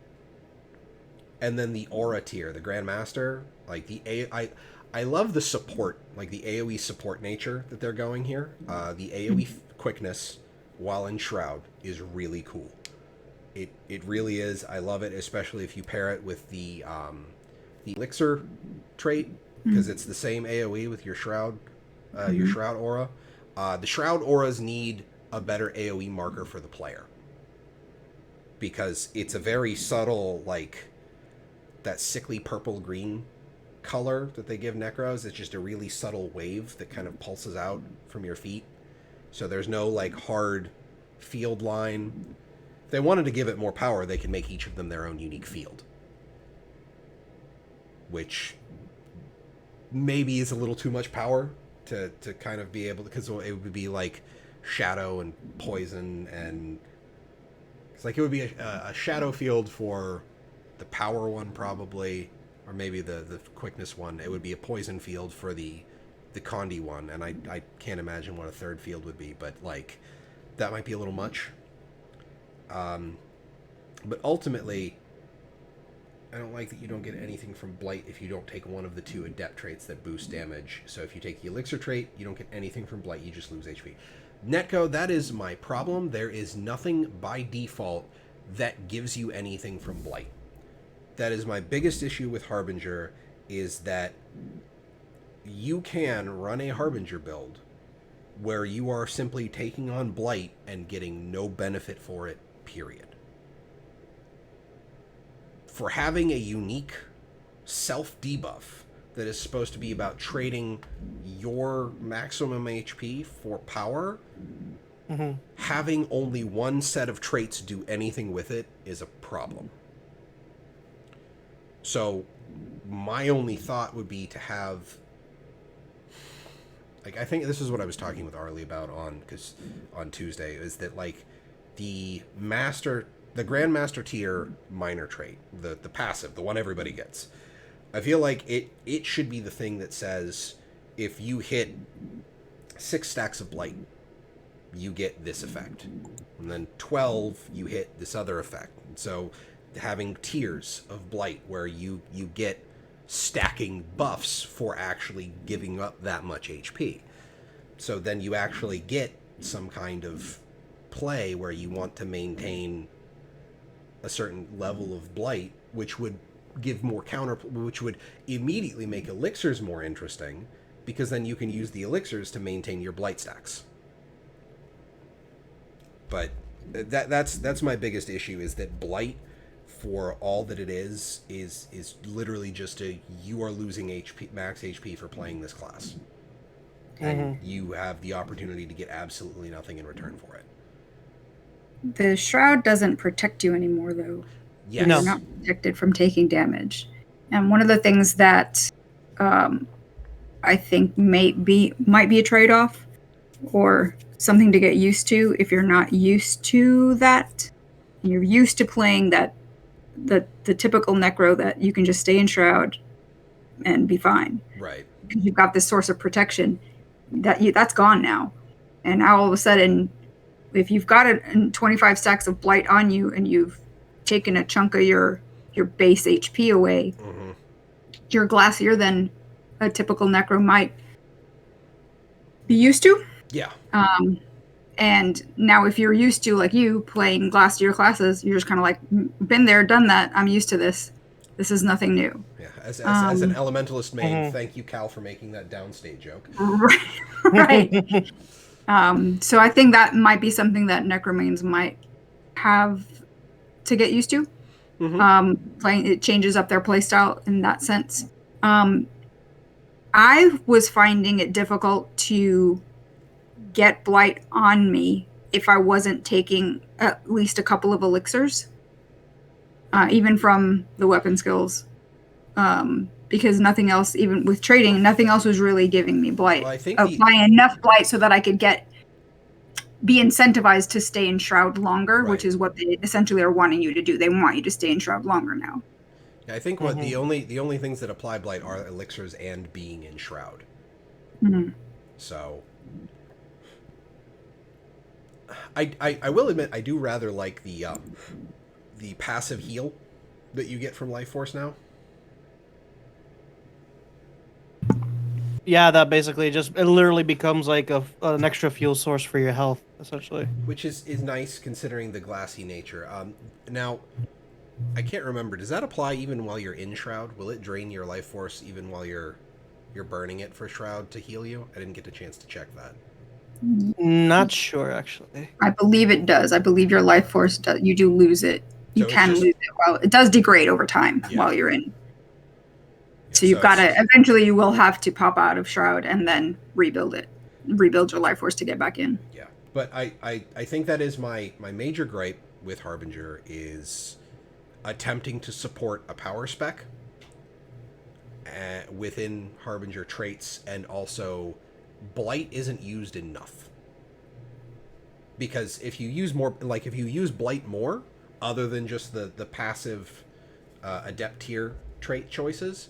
then the aura tier, the Grandmaster, like I love the support, like the AoE support nature that they're going here. The AoE quickness while in Shroud is really cool. It really is. I love it, especially if you pair it with the elixir trait, because it's the same AoE with your Shroud, your Shroud aura. The Shroud auras need a better AoE marker for the player, because it's a very subtle, like, that sickly purple-green color that they give Necros. It's just a really subtle wave that kind of pulses out from your feet. So there's no, like, hard field line. If they wanted to give it more power, they could make each of them their own unique field, which maybe is a little too much power to kind of be able to, because it would be like shadow and poison, and it's like it would be a shadow field for the power one probably, or maybe the quickness one. It would be a poison field for the Condi one, and I can't imagine what a third field would be, but like that might be a little much. But ultimately, I don't like that you don't get anything from Blight if you don't take one of the 2 adept traits that boost damage. So if you take the elixir trait, you don't get anything from Blight, you just lose HP. Netco, that is my problem. There is nothing by default that gives you anything from Blight. That is my biggest issue with Harbinger, is that you can run a Harbinger build where you are simply taking on Blight and getting no benefit for it, period. For having a unique self-debuff that is supposed to be about trading your maximum HP for power, having only one set of traits do anything with it is a problem. So my only thought would be to have, like, I think this is what I was talking with Arlie about on Tuesday, is that, like, the Grandmaster tier minor trait, the passive, the one everybody gets, I feel like it should be the thing that says, if you hit 6 stacks of Blight, you get this effect, and then 12 you hit this other effect. So having tiers of blight where you get stacking buffs for actually giving up that much HP. So then you actually get some kind of play where you want to maintain a certain level of blight, which would give more which would immediately make elixirs more interesting, because then you can use the elixirs to maintain your blight stacks. But that's my biggest issue, is that blight, for all that it is literally just you are losing HP, max HP for playing this class. And you have the opportunity to get absolutely nothing in return for it. The Shroud doesn't protect you anymore, though. Yes. You're not protected from taking damage. And one of the things that I think might be a trade-off, or something to get used to if you're not used to that, and you're used to playing that the typical Necro that you can just stay in Shroud and be fine. Right. Because you've got this source of protection that's gone now. And now all of a sudden, if you've got 25 stacks of blight on you and you've taken a chunk of your base HP away, you're glassier than a typical Necro might be used to. Yeah. And now if you're used to, like you, playing glassier classes, you're just kind of like, been there, done that, I'm used to this. This is nothing new. Yeah, as an Elementalist main, thank you, Cal, for making that downstate joke. Right. So I think that might be something that Necromains might have to get used to. Playing it changes up their playstyle in that sense. I was finding it difficult to get blight on me if I wasn't taking at least a couple of elixirs, even from the weapon skills, because nothing else, even with trading, nothing else was really giving me blight. Well, I think applying enough blight so that I could be incentivized to stay in Shroud longer, which is what they essentially are wanting you to do. They want you to stay in Shroud longer now. I think what the only things that apply blight are elixirs and being in Shroud. So I will admit, I do rather like the passive heal that you get from Life Force now. Yeah, that basically it literally becomes like an extra fuel source for your health, essentially. Which is nice considering the glassy nature. Now, I can't remember. Does that apply even while you're in Shroud? Will it drain your life force even while you're burning it for Shroud to heal you? I didn't get a chance to check that. Not sure, actually. I believe it does. I believe your life force does. You do lose it. You can lose it. Well, it does degrade over time while you're in. So you've got to, eventually you will have to pop out of Shroud and then rebuild your life force to get back in. Yeah, but I think that is my major gripe with Harbinger, is attempting to support a power spec within Harbinger traits, and also blight isn't used enough. Because if you use blight more, other than just the passive adept tier trait choices,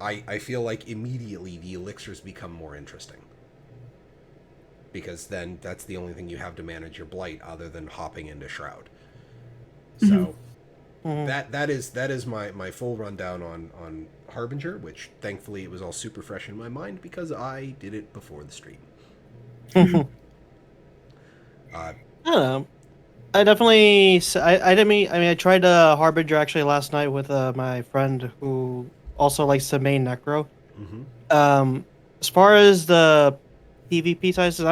I feel like immediately the elixirs become more interesting. Because then that's the only thing you have to manage your blight other than hopping into Shroud. So that is my full rundown on Harbinger, which thankfully it was all super fresh in my mind because I did it before the stream. I don't know. I tried Harbinger actually last night with my friend who also likes to main Necro. As far as the PvP sizes,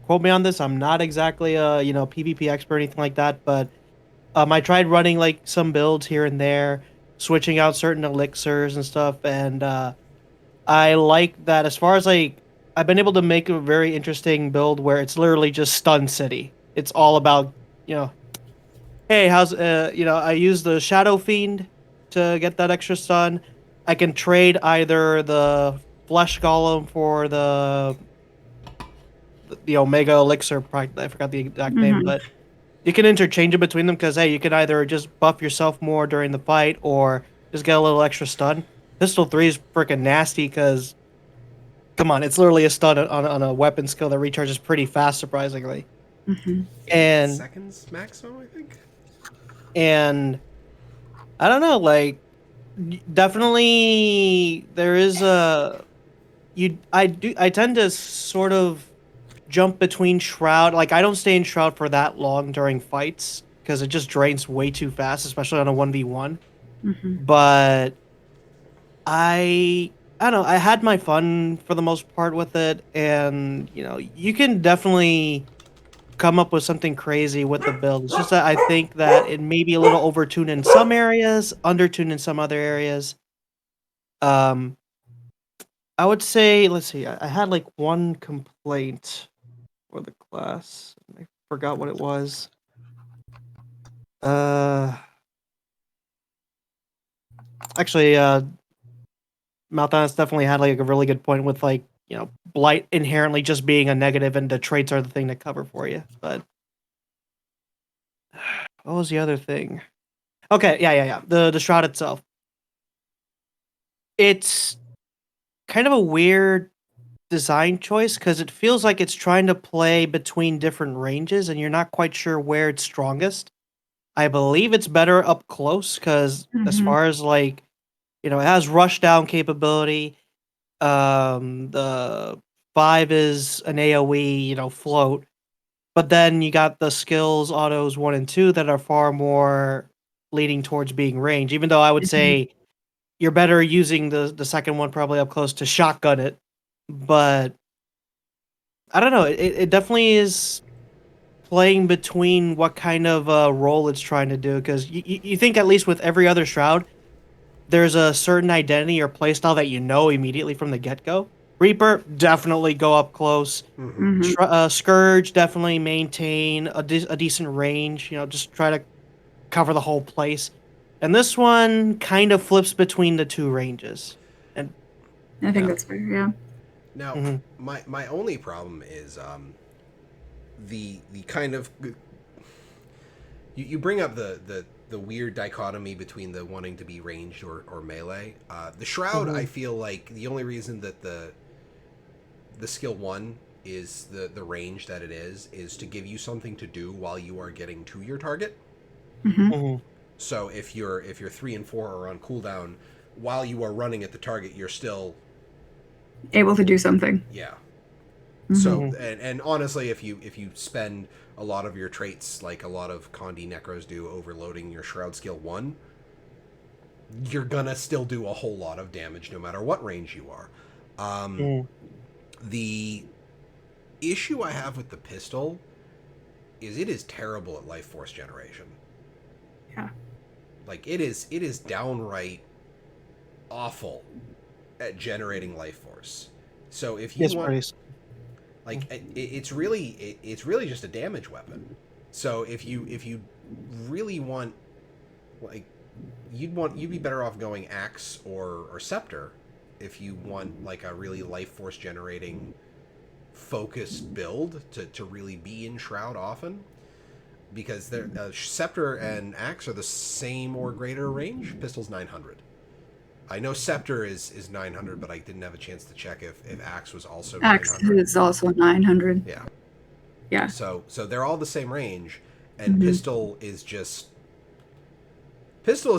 quote me on this, I'm not exactly a PvP expert or anything like that, but I tried running like some builds here and there, switching out certain elixirs and stuff, and I like that. As far as like, I've been able to make a very interesting build where it's literally just stun city. It's all about, hey, how's I use the Shadow Fiend to get that extra stun. I can trade either the Flesh Golem for the Omega Elixir. I forgot the exact name, but you can interchange it between them because, hey, you can either just buff yourself more during the fight or just get a little extra stun. Pistol 3 is freaking nasty because, come on, it's literally a stun on a weapon skill that recharges pretty fast, surprisingly. And seconds maximum, I think. And I don't know, like definitely there is a I tend to sort of jump between Shroud. Like I don't stay in Shroud for that long during fights because it just drains way too fast, especially on a 1v1. Hmm. But I don't know, I had my fun for the most part with it, and you can definitely come up with something crazy with the build. It's just that I think that it may be a little overtuned in some areas, undertuned in some other areas. Um, I would say, let's see, I had like one complaint for the class. I forgot what it was. Uh, actually, Malthanas definitely had like a really good point with like blight inherently just being a negative, and the traits are the thing to cover for you. But what was the other thing? Okay, yeah. The shroud itself. It's kind of a weird design choice because it feels like it's trying to play between different ranges, and you're not quite sure where it's strongest. I believe it's better up close because as Hmm. far as like it has rush down capability. The 5 is an AoE, float. But then you got the skills autos 1 and 2 that are far more leading towards being range. Even though I would Hmm. say you're better using the second one probably up close to shotgun it. But I don't know. It definitely is playing between what kind of role it's trying to do. Because you think at least with every other shroud, there's a certain identity or playstyle that you know immediately from the get-go. Reaper, definitely go up close. Mm-hmm. Hmm. Scourge, definitely maintain a decent range. Just try to cover the whole place. And this one kind of flips between the two ranges. And I think yeah. that's fair. Yeah. Now, Hmm. my only problem is the kind of you bring up the weird dichotomy between the wanting to be ranged or melee. The shroud, Hmm. I feel like the only reason that the skill 1 is the range that it is to give you something to do while you are getting to your target. Hmm. Hmm. So if your 3 and 4 are on cooldown while you are running at the target, you're still Able to do something. yeah. Hmm. So Hmm. and honestly, if you spend a lot of your traits like a lot of Condi Necros do, overloading your Shroud skill 1, you're gonna still do a whole lot of damage no matter what range you are. Um, Hmm. the issue I have with the pistol is it is terrible at life force generation. Yeah. Like it is downright awful at generating life force. So if you It's want, pretty. like it's really just a damage weapon. So if you really want, like, you'd be better off going axe or scepter if you want like a really life force generating focused build to really be in shroud often, because they're scepter and axe are the same or greater range. Pistol's 900. I know scepter is 900, but I didn't have a chance to check if axe was also Axe 900. is also 900. Yeah. Yeah. So they're all the same range, and Hmm. pistol is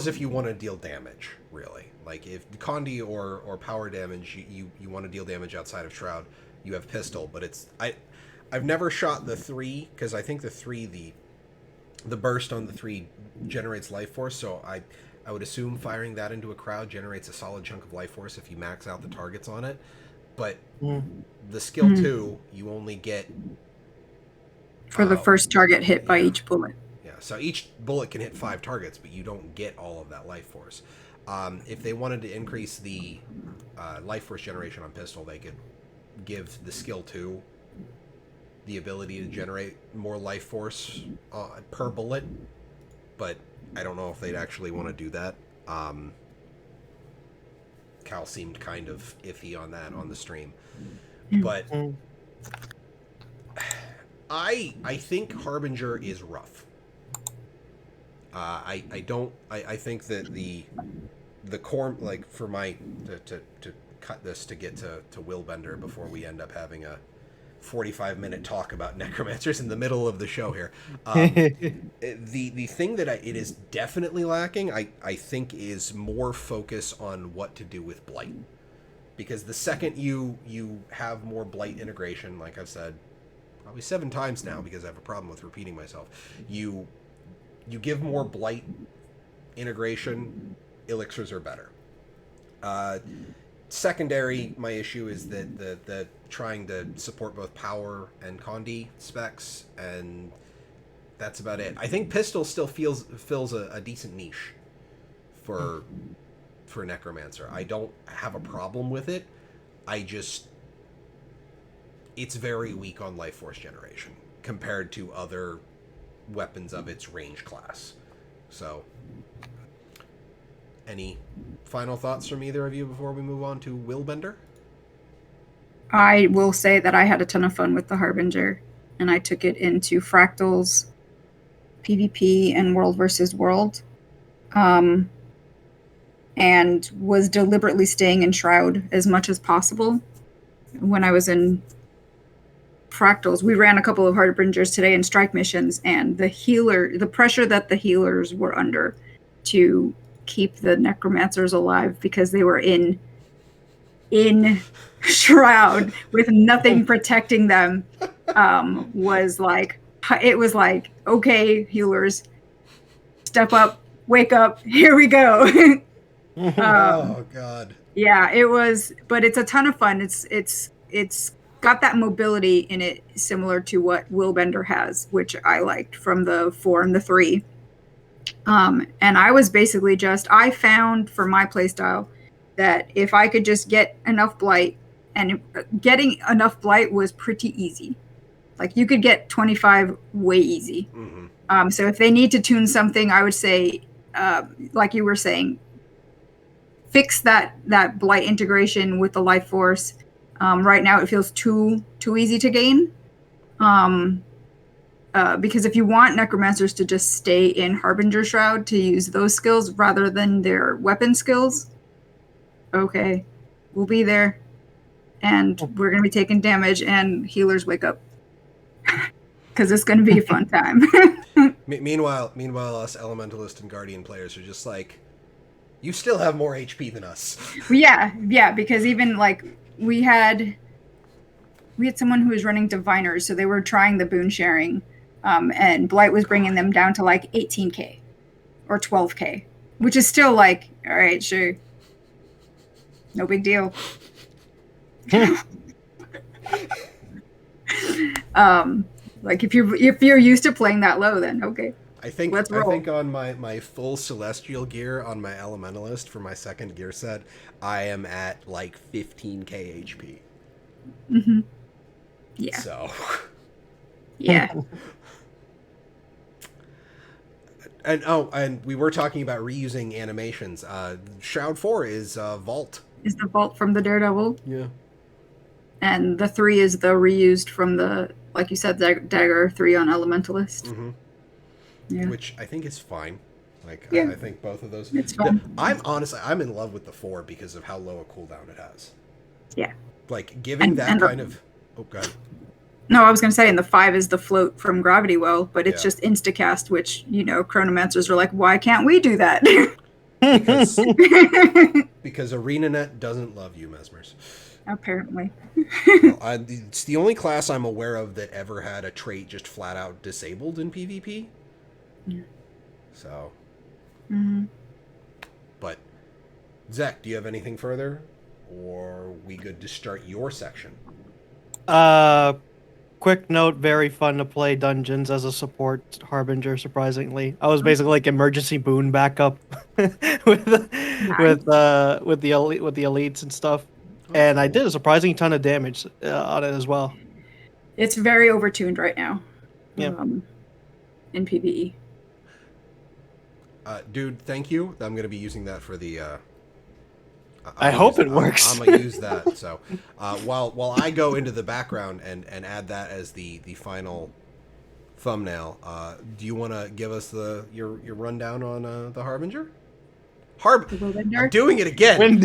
if you want to deal damage, really. Like if Condi or power damage, you want to deal damage outside of shroud, you have pistol. But I've never shot the 3 because I think the 3 the burst on the 3 generates life force. So I would assume firing that into a crowd generates a solid chunk of life force if you max out the targets on it. But Mm-hmm. the skill 2, you only get For the uh, first target hit by yeah. each bullet. Yeah, so each bullet can hit 5 targets, but you don't get all of that life force. If they wanted to increase the life force generation on pistol, they could give the skill 2 the ability to generate more life force per bullet, but I don't know if they'd actually want to do that. Cal seemed kind of iffy on that on the stream, but I think Harbinger is rough. I think that the core, like, for my to cut this to get to Willbender before we end up having 45-minute talk about necromancers in the middle of the show here. The thing that it is definitely lacking, I think, is more focus on what to do with blight. Because the second you have more blight integration, like I've said probably 7 times now because I have a problem with repeating myself, you give more blight integration, elixirs are better. Secondary, my issue is that the trying to support both power and Condi specs, and that's about it. I think pistol still fills a decent niche for necromancer. I don't have a problem with it. It's very weak on life force generation compared to other weapons of its range class. So, any final thoughts from either of you before we move on to Willbender? I will say that I had a ton of fun with the Harbinger, and I took it into Fractals, PvP, and World versus World, and was deliberately staying in Shroud as much as possible. When I was in Fractals, we ran a couple of Harbingers today in strike missions, and the pressure that the healers were under to keep the necromancers alive because they were in Shroud with nothing protecting them, was like, okay, healers, step up, wake up, here we go. Oh God. Yeah, it was, but it's a ton of fun. It's got that mobility in it, similar to what Willbender has, which I liked from the 4 and the 3. And I was basically I found for my playstyle that if I could just get enough blight, and getting enough blight was pretty easy. Like, you could get 25 way easy. Mm-hmm. So if they need to tune something, I would say, like you were saying, fix that blight integration with the life force. Right now it feels too easy to gain. Because if you want necromancers to just stay in Harbinger Shroud to use those skills rather than their weapon skills, okay, we'll be there, and we're going to be taking damage, and healers wake up. Because it's going to be a fun time. Meanwhile, us Elementalist and Guardian players are just like, you still have more HP than us. Yeah, because even, like, we had someone who was running Diviners, so they were trying the boon sharing, and Blight was bringing them down to, like, 18k or 12k, which is still, like, all right, sure. No big deal. Like, if you're used to playing that low, then okay. I think on my full celestial gear on my elementalist for my second gear set, I am at like 15k HP. Mm-hmm. Yeah. So. Yeah. And we were talking about reusing animations. Shroud 4 is Vault. Is the Vault from the Daredevil? Yeah. And the 3 is the reused from the, like you said, Dagger 3 on Elementalist. Mm-hmm. Yeah. Which I think is fine. Like, yeah. I think both of those. It's fun. I'm in love with the 4 because of how low a cooldown it has. Yeah. Like, giving kind of. Oh, God. No, I was going to say, and the 5 is the float from Gravity Well, but it's just instacast, which, Chronomancers are like, why can't we do that? Because ArenaNet doesn't love you, Mesmers. Apparently. Well, it's the only class I'm aware of that ever had a trait just flat out disabled in PvP. Yeah. So. Mm-hmm. But, Zek, do you have anything further? Or are we good to start your section? Quick note, very fun to play dungeons as a support Harbinger, surprisingly. I was basically like emergency boon backup with the elites and stuff. And I did a surprising ton of damage on it as well. It's very overtuned right now. Yeah. In PvE. Dude, thank you. I'm going to be using that for the... I hope it works. I'm going to use that. So while I go into the background and add that as the final thumbnail, do you want to give us your rundown on the Harbinger? I'm doing it again.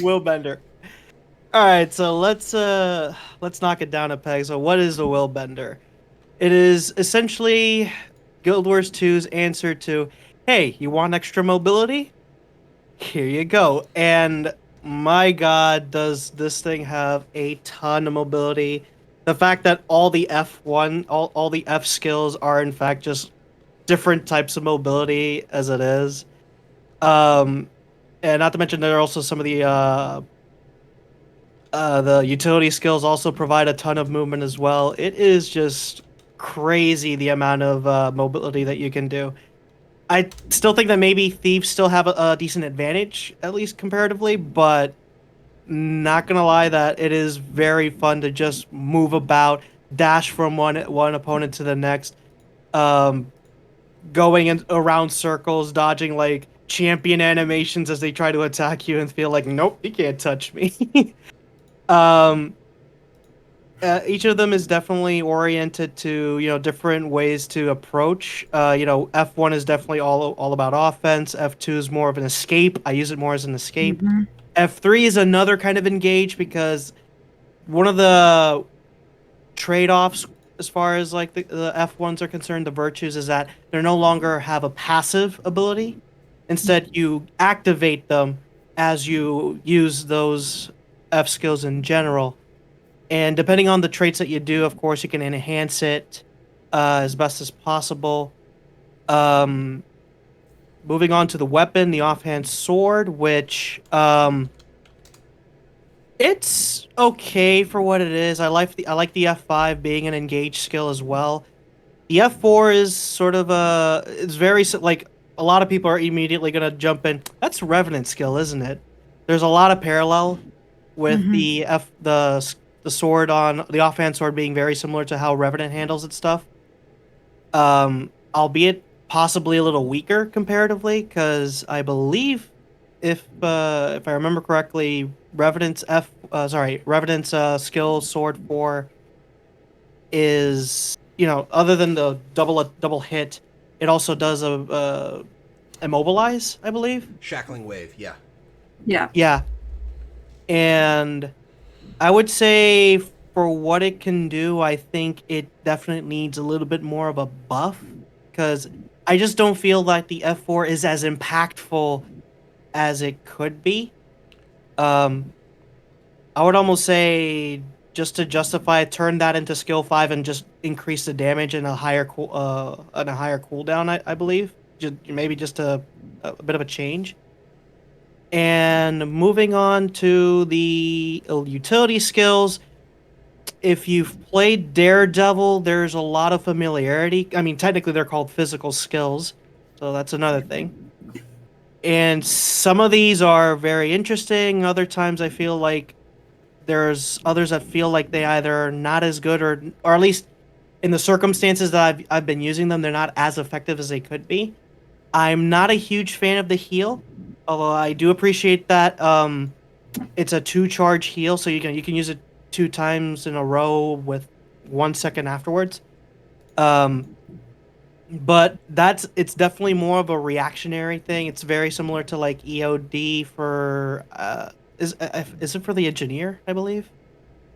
Willbender. All right, so let's knock it down a peg. So what is the Willbender? It is essentially Guild Wars 2's answer to, hey, you want extra mobility? Here you go. And my god, does this thing have a ton of mobility. The fact that all the F1, all the F skills are in fact just different types of mobility as it is. Um, and not to mention there are also some of the utility skills also provide a ton of movement as well. It is just crazy the amount of mobility that you can do. I still think that maybe thieves still have a decent advantage, at least comparatively, but not gonna lie that it is very fun to just move about, dash from one opponent to the next, um, going around circles, dodging like champion animations as they try to attack you and feel like, nope, you can't touch me. um, each of them is definitely oriented to different ways to approach. F1 is definitely all about offense. F2 is more of an escape. I use it more as an escape. Mm-hmm. F3 is another kind of engage because one of the trade-offs as far as like the F1s are concerned, the virtues, is that they no longer have a passive ability. Instead, you activate them as you use those F skills in general. And depending on the traits that you do, of course, you can enhance it as best as possible. Um, Moving on to the weapon, the Offhand Sword, which it's okay for what it is. I like the F5 being an engaged skill as well. The F4 is sort of it's very like a lot of people are immediately gonna jump in. That's Revenant skill, isn't it? There's a lot of parallel with Mm-hmm. the sword on the offhand sword being very similar to how Revenant handles its stuff. Albeit possibly a little weaker comparatively, because I believe if I remember correctly, Revenant's skill sword 4 is, other than the double hit, it also does a immobilize, I believe. Shackling wave, yeah. Yeah. Yeah, and I would say for what it can do, I think it definitely needs a little bit more of a buff, because I just don't feel like the F4 is as impactful as it could be. Um, I would almost say, just to justify it, turn that into skill 5 and just increase the damage in a higher cooldown. I believe maybe just a bit of a change. And moving on to the utility skills, if you've played Daredevil, there's a lot of familiarity. I mean, technically they're called physical skills, so that's another thing. And some of these are very interesting. Other times I feel like there's others that feel like they either are not as good, or at least in the circumstances that I've been using them, they're not as effective as they could be. I'm not a huge fan of the heal, although I do appreciate that it's a 2-charge heal, so you can use it 2 times in a row with 1 second afterwards. But it's definitely more of a reactionary thing. It's very similar to like EOD for is it for the engineer, I believe.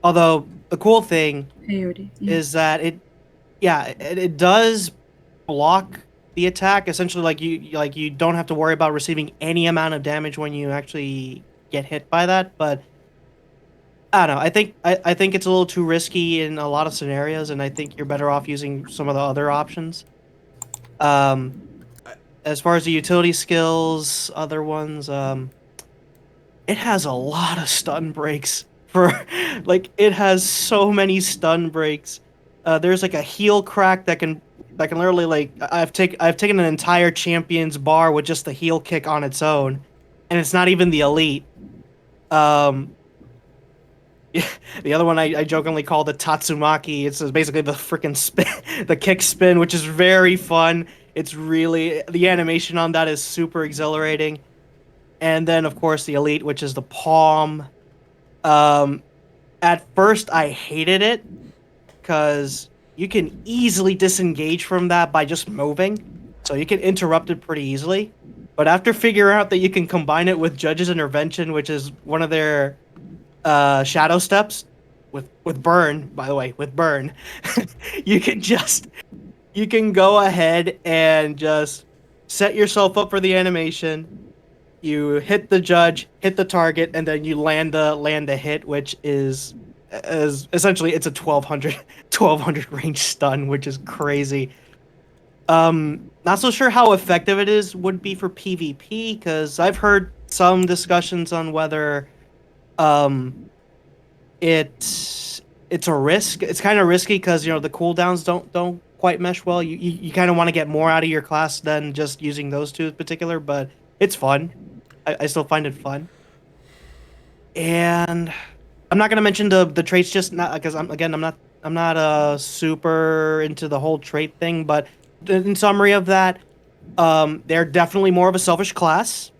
Although the cool thing AOD. Yeah. is that it does block the attack. Essentially, like you don't have to worry about receiving any amount of damage when you actually get hit by that. But I don't know. I think it's a little too risky in a lot of scenarios, and I think you're better off using some of the other options. As far as the utility skills, other ones, it has a lot of stun breaks for it has so many stun breaks. There's like a heal crack that can literally I've taken an entire champion's bar with just the heal kick on its own, and it's not even the elite. The other one I jokingly call the Tatsumaki. It's basically the freaking spin, the kick spin, which is very fun. It's really, the animation on that is super exhilarating. And then of course the elite, which is the palm. At first I hated it because you can easily disengage from that by just moving, so you can interrupt it pretty easily. But after figuring out that you can combine it with Judge's Intervention, which is one of their shadow steps with burn, by the way, with burn, you can go ahead and just set yourself up for the animation. You hit the judge, hit the target, and then you land the hit, which is essentially it's a 1200 range stun, which is crazy. Not so sure how effective it would be for PvP, because I've heard some discussions on whether it's a risk. It's kind of risky because the cooldowns don't quite mesh well. You kind of want to get more out of your class than just using those two in particular, but it's fun. I still find it fun. And I'm not gonna mention the traits just not because I'm not super into the whole trait thing, but in summary of that, they're definitely more of a selfish class.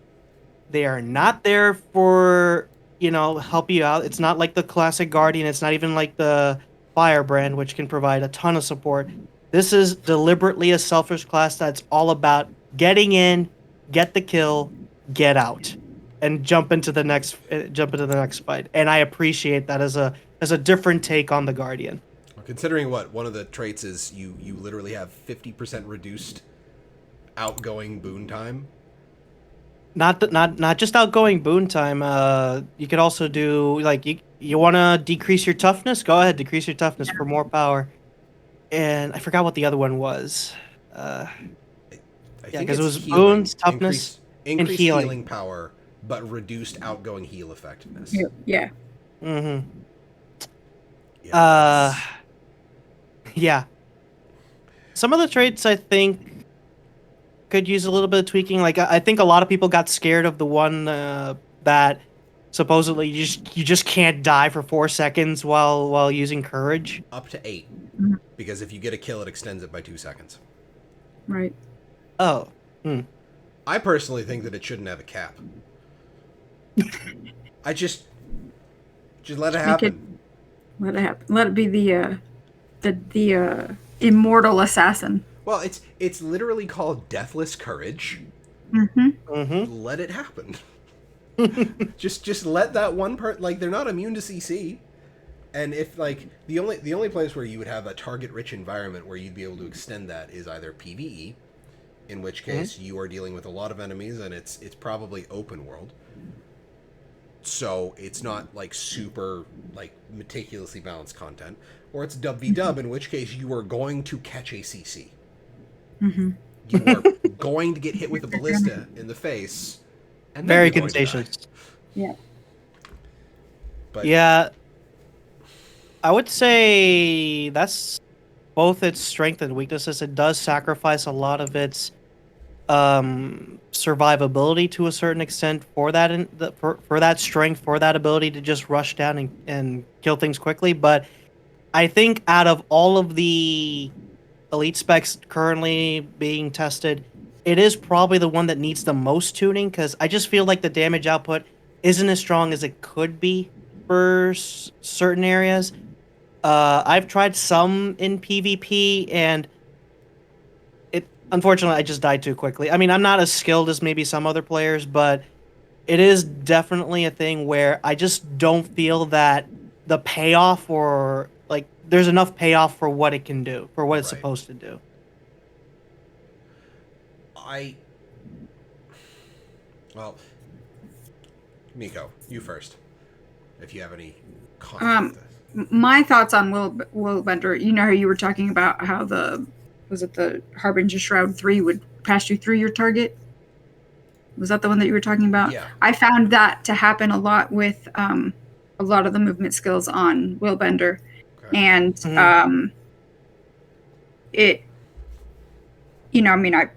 They are not there for help you out. It's not like the classic Guardian. It's not even like the Firebrand, which can provide a ton of support. This is deliberately a selfish class that's all about getting in, get the kill, get out, and jump into the next fight. And I appreciate that as a different take on the Guardian. Considering what one of the traits is, you literally have 50% reduced outgoing boon time. Not just outgoing boon time. You could also do like you want to decrease your toughness. Go ahead, decrease your toughness for more power. And I forgot what the other one was. I think because it was healing, boons, toughness, increased and healing. healing power, but reduced outgoing heal effectiveness. Yeah. Mm-hmm. Yeah. Yeah. Some of the traits I think could use a little bit of tweaking. Like I think a lot of people got scared of the one that supposedly you just can't die for 4 seconds while using courage. Up to 8, because if you get a kill, it extends it by 2 seconds. Right. Oh. I personally think that it shouldn't have a cap. I just let it happen. Let it happen. Let it be the immortal assassin. Well, it's literally called Deathless Courage. Let it happen. just let that one part, like, they're not immune to CC. And if like the only place where you would have a target rich environment where you'd be able to extend that is either PvE, in which case you are dealing with a lot of enemies and it's probably open world. So it's not like super like meticulously balanced content, or it's dub v dub, in which case you are going to catch a CC. You are going to get hit with a ballista in the face, and very contentious. Yeah. But yeah, I would say that's both its strength and weaknesses. It does sacrifice a lot of its survivability to a certain extent for that for that strength, for that ability to just rush down and kill things quickly. But I think out of all of the elite specs currently being tested, it is probably the one that needs the most tuning, because I just feel like the damage output isn't as strong as it could be for certain areas. I've tried some in PvP, and unfortunately, I just died too quickly. I mean, I'm not as skilled as maybe some other players, but it is definitely a thing where I just don't feel that the payoff, or like there's enough payoff for what it can do, for what it's supposed to do. Well, Miko, you first, if you have any comments. My thoughts on Willbender, you know how you were talking about how the Harbinger Shroud 3 would pass you through your target? Was that the one that you were talking about? Yeah. I found that to happen a lot with a lot of the movement skills on Willbender. Okay. And it, you know, I mean, I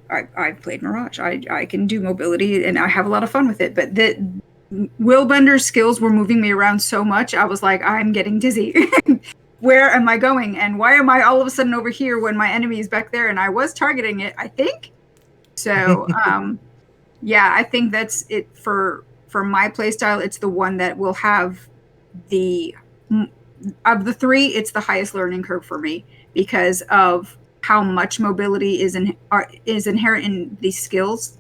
played Mirage. I can do mobility and I have a lot of fun with it, but the Willbender's skills were moving me around so much, I was like, I'm getting dizzy. Where am I going? And why am I all of a sudden over here when my enemy is back there? And I was targeting it, I think. So, yeah, I think that's it for my playstyle. It's the one that will have of the 3, it's the highest learning curve for me because of how much mobility is inherent in these skills,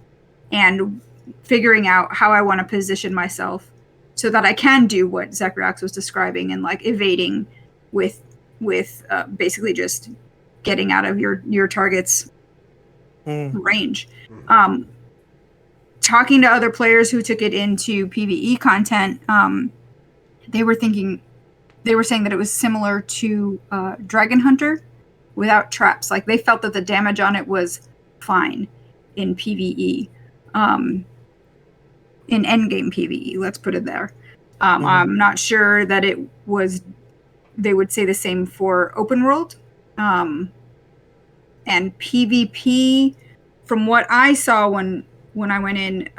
and figuring out how I want to position myself so that I can do what ZekrioX was describing and like evading with basically just getting out of your target's range. Talking to other players who took it into PvE content, they were saying that it was similar to Dragon Hunter without traps. Like they felt that the damage on it was fine in PvE, in endgame PvE. Let's put it there. I'm not sure that it was. They would say the same for open world, and PvP. From what I saw when I went in,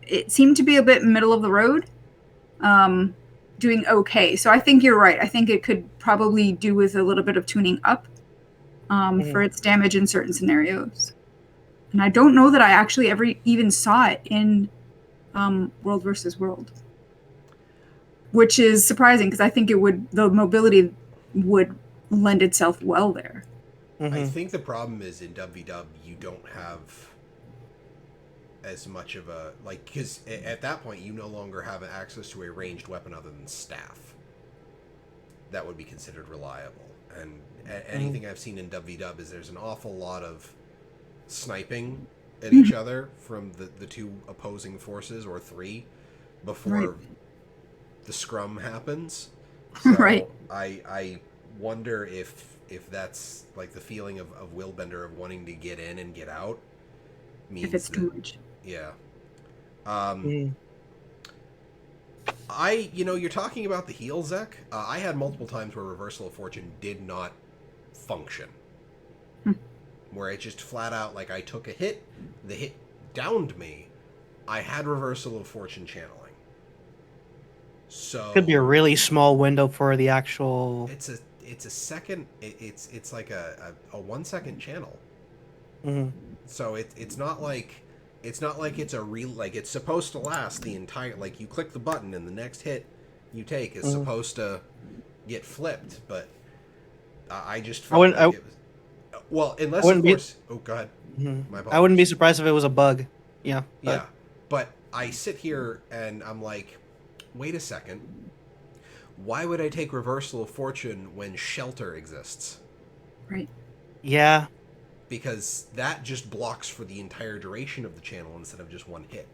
it seemed to be a bit middle of the road, doing okay. So I think you're right. I think it could probably do with a little bit of tuning up for its damage in certain scenarios. And I don't know that I actually ever even saw it in World versus World, which is surprising because I think the mobility would lend itself well there. I think the problem is in WW you don't have as much of a because at that point you no longer have access to a ranged weapon other than staff that would be considered reliable. And anything I've seen in WW is there's an awful lot of sniping at each other from the two opposing forces or three before the scrum happens. So right. I wonder if that's like the feeling of Willbender of wanting to get in and get out means if it's too much. Yeah. You're talking about the heal, Zek. I had multiple times where Reversal of Fortune did not function. Where it just flat out, like I took a hit, the hit downed me, I had Reversal of Fortune channeling. So could be a really small window for the actual. It's a second. It's like a 1 second channel. So it's not like it's a real like it's supposed to last the entire like you click the button and the next hit you take is supposed to get flipped, but I just felt it was. Well, unless of course. Oh, go ahead. I wouldn't be surprised if it was a bug. Yeah. Yeah, but I sit here and I'm like, wait a second. Why would I take Reversal of Fortune when Shelter exists? Right. Yeah. Because that just blocks for the entire duration of the channel instead of just one hit.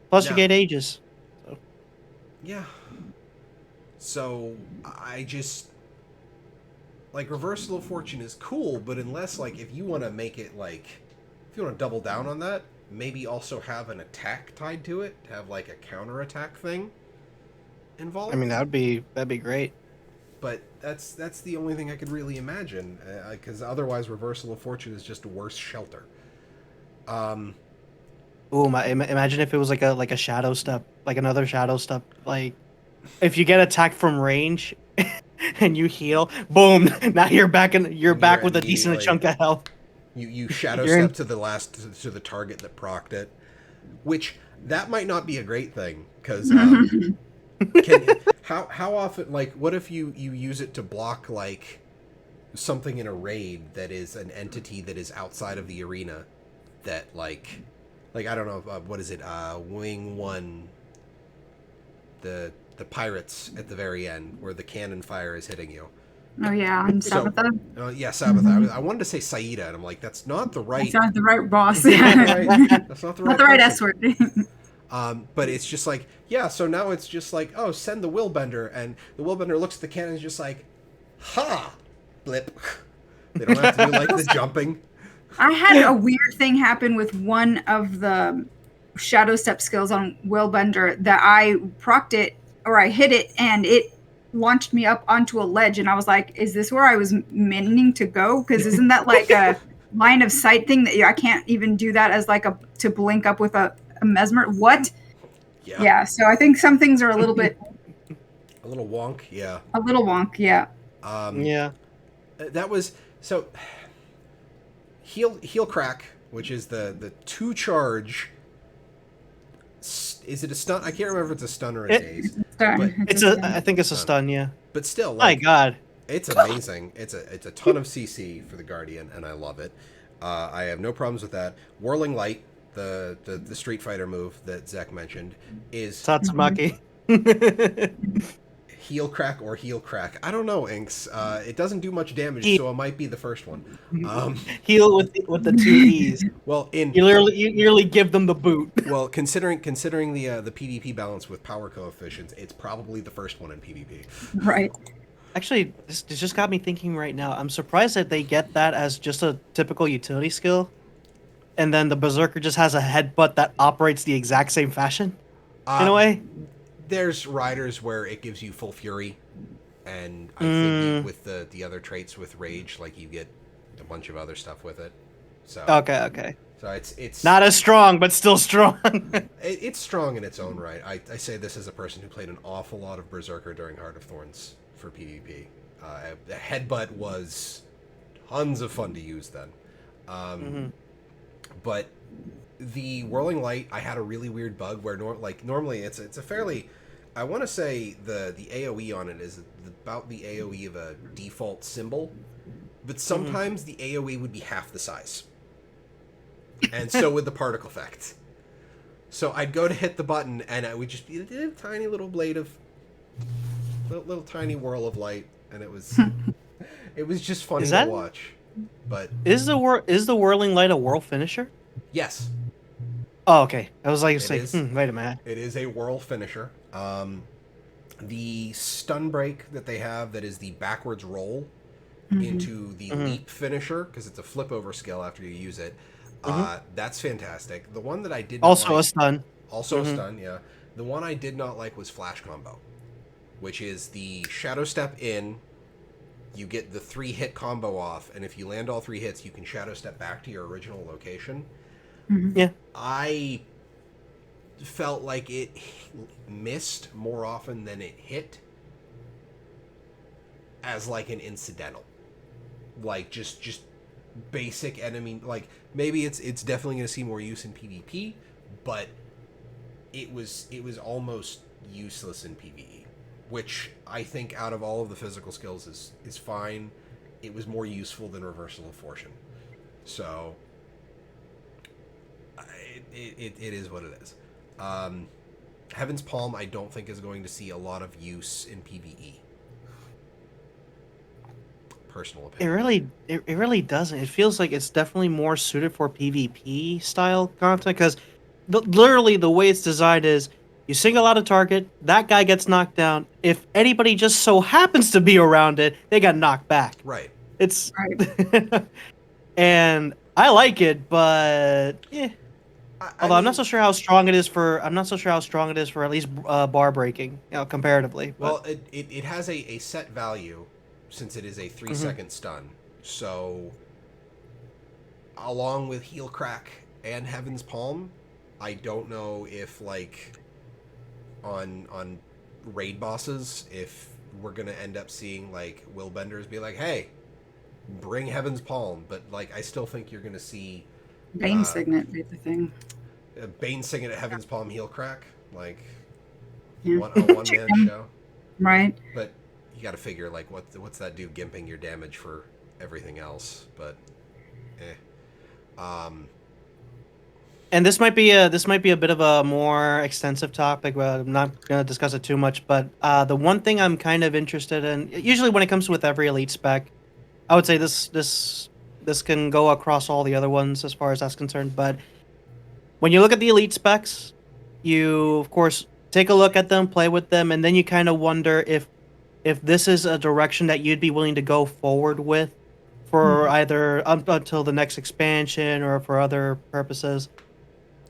Plus you get ages. So. Yeah. So I just like Reversal of Fortune is cool, but unless like if you want to make it like if you want to double down on that, maybe also have an attack tied to it, to have like a counterattack thing involved. I mean that'd be great. But that's the only thing I could really imagine, because otherwise Reversal of Fortune is just a worse Shelter. Imagine if it was like a shadow step, like another shadow step. Like if you get attacked from range and you heal, boom! Now you're back with a decent chunk of health. You shadow step to the target that procced it, which that might not be a great thing because. How often, like, what if you use it to block, like, something in a raid that is an entity that is outside of the arena that, like I don't know, what is it, Wing 1, the pirates at the very end, where the cannon fire is hitting you. Oh, yeah, and Sabbatha. Sabbatha. I wanted to say Saida, and I'm like, that's not the right... That's not the right boss. That's not the right S word. But it's just like, yeah, so now it's just like, oh, send the Willbender, and the Willbender looks at the cannon and is just like, ha! Blip. They don't have to do, like, the jumping. I had a weird thing happen with one of the Shadow Step skills on Willbender that I procced it, or I hit it, and it launched me up onto a ledge, and I was like, is this where I was meaning to go? Because isn't that like a line of sight thing that I can't even do that as like to blink up with a Mesmer? What? Yeah, so I think some things are a little bit... a little wonk, yeah. A little wonk, yeah. Yeah. That was... So, Heal Crack, which is the 2-charge... Is it a stun? I can't remember if it's a stun or a daze. I think it's a stun, yeah. But still, like, my God. It's amazing. It's a ton of CC for the Guardian, and I love it. I have no problems with that. Whirling Light, the Street Fighter move that Zek mentioned, is Tatsumaki. heel crack or heel crack. I don't know, Inks. It doesn't do much damage, so it might be the first one. Heal with the 2 E's. Well, You literally give them the boot. Well, considering the PvP balance with power coefficients, it's probably the first one in PvP. Right. Actually, this just got me thinking right now. I'm surprised that they get that as just a typical utility skill, and then the Berserker just has a headbutt that operates the exact same fashion, in a way. There's riders where it gives you full fury, and I think with the other traits with rage, like you get a bunch of other stuff with it. So Okay. So it's not as strong, but still strong. It's strong in its own right. I say this as a person who played an awful lot of Berserker during Heart of Thorns for PvP. The headbutt was tons of fun to use then. But the Whirling Light, I had a really weird bug where normally it's a fairly, I want to say the AoE on it is about the AoE of a default symbol, but sometimes the AoE would be half the size. And so would the particle effect. So I'd go to hit the button, and it would just be a tiny little blade of, little tiny whirl of light, and it was just funny to watch. But is the Whirling Light a whirl finisher? Yes. Oh, okay. I was like, wait a minute. It is a whirl finisher. The stun break that they have, that is the backwards roll into the leap finisher, because it's a flip over skill after you use it. That's fantastic. The one that I did not also like, a stun. Also a stun, yeah. The one I did not like was flash combo, which is the shadow step in. You get the 3-hit combo off, and if you land all 3 hits, you can shadow step back to your original location. Yeah. I felt like it missed more often than it hit as like an incidental. Like just basic enemy, like maybe it's definitely going to see more use in PvP, but it was almost useless in PvE, which I think out of all of the physical skills is fine. It was more useful than Reversal of Fortune. So it is what it is. Heaven's Palm I don't think is going to see a lot of use in PvE. Personal opinion. It really doesn't. It feels like it's definitely more suited for PvP style content, because literally the way it's designed is you single out a target, that guy gets knocked down. If anybody just so happens to be around it, they got knocked back. Right. It's and I like it, but although I'm not so sure how strong it is for at least bar breaking, comparatively. Well, it has a set value, since it is a 3-second stun. So, along with Heel Crack and Heaven's Palm, I don't know if, like, on raid bosses, if we're going to end up seeing, like, Willbenders be like, hey, bring Heaven's Palm. But, like, I still think you're going to see... Bane Signet be the thing. Bane Signet at Heaven's Palm Heel Crack. Like, Yeah. a one-man show. Right. But... you got to figure, like, what's that do gimping your damage for everything else, but and this might be a bit of a more extensive topic, but I'm not going to discuss it too much. But the one thing I'm kind of interested in, usually when it comes with every elite spec, I would say this can go across all the other ones as far as that's concerned. But when you look at the elite specs, you of course take a look at them, play with them, and then you kind of wonder if this is a direction that you'd be willing to go forward with for either up until the next expansion or for other purposes.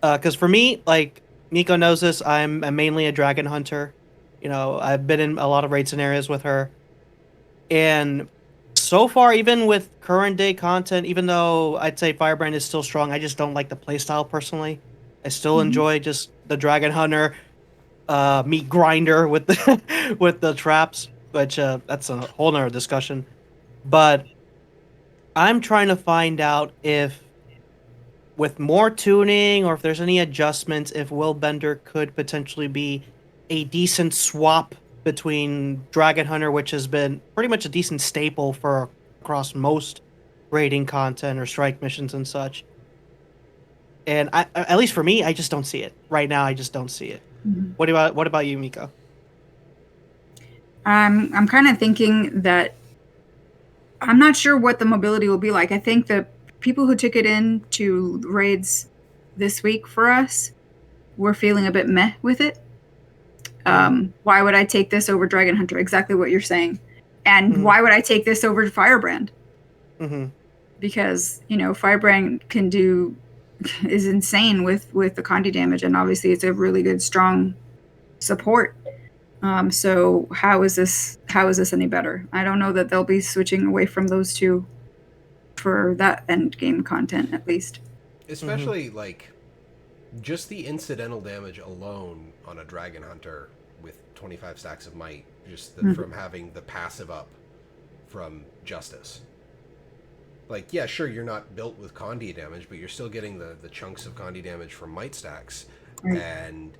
Because for me, like, Miko knows this, I'm mainly a dragon hunter. You know, I've been in a lot of raid scenarios with her. And so far, even with current day content, even though I'd say Firebrand is still strong, I just don't like the playstyle personally. I still enjoy just the dragon hunter, meat grinder with the, with the traps. Which that's a whole nother discussion. But I'm trying to find out if, with more tuning or if there's any adjustments, if Willbender could potentially be a decent swap between Dragon Hunter, which has been pretty much a decent staple for across most raiding content or strike missions and such. And at least for me, I just don't see it right now. I just don't see it. Mhm. What about you, Miko? I'm kind of thinking that I'm not sure what the mobility will be like. I think the people who took it in to raids this week for us were feeling a bit meh with it. Why would I take this over Dragon Hunter? Exactly what you're saying. And why would I take this over Firebrand? Because, Firebrand is insane with the Condi damage, and obviously it's a really good, strong support. So how is this any better? I don't know that they'll be switching away from those two for that end game content, at least. Especially like just the incidental damage alone on a Dragon Hunter with 25 stacks of might, just from having the passive up from Justice. Like, yeah, sure, you're not built with Condi damage, but you're still getting the chunks of Condi damage from might stacks, and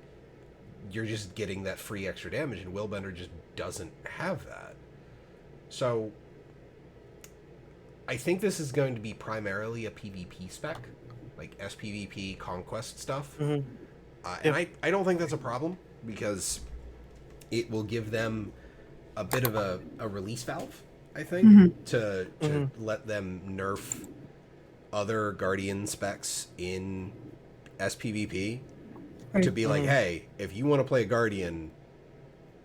you're just getting that free extra damage, and Willbender just doesn't have that. So I think this is going to be primarily a PvP spec, like SPVP conquest stuff. And I don't think that's a problem, because it will give them a bit of a release valve, I think, to let them nerf other Guardian specs in SPVP. To be like, hey, if you want to play a Guardian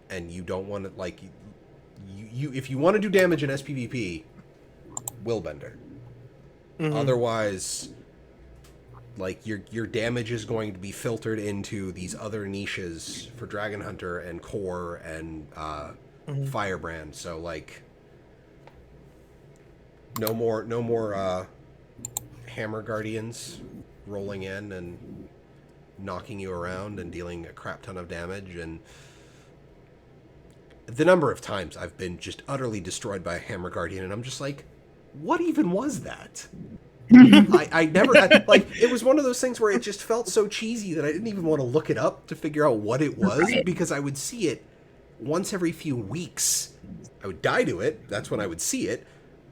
and you don't want to, like, you if you want to do damage in SPVP, Willbender. Otherwise, like, your damage is going to be filtered into these other niches for Dragon Hunter and Core and Firebrand. So, like, no more Hammer Guardians rolling in and knocking you around and dealing a crap ton of damage. And the number of times I've been just utterly destroyed by a Hammer Guardian, and I'm just like, what even was that? I never like, it was one of those things where it just felt so cheesy that I didn't even want to look it up to figure out what it was, because I would see it once every few weeks. I would die to it, that's when I would see it,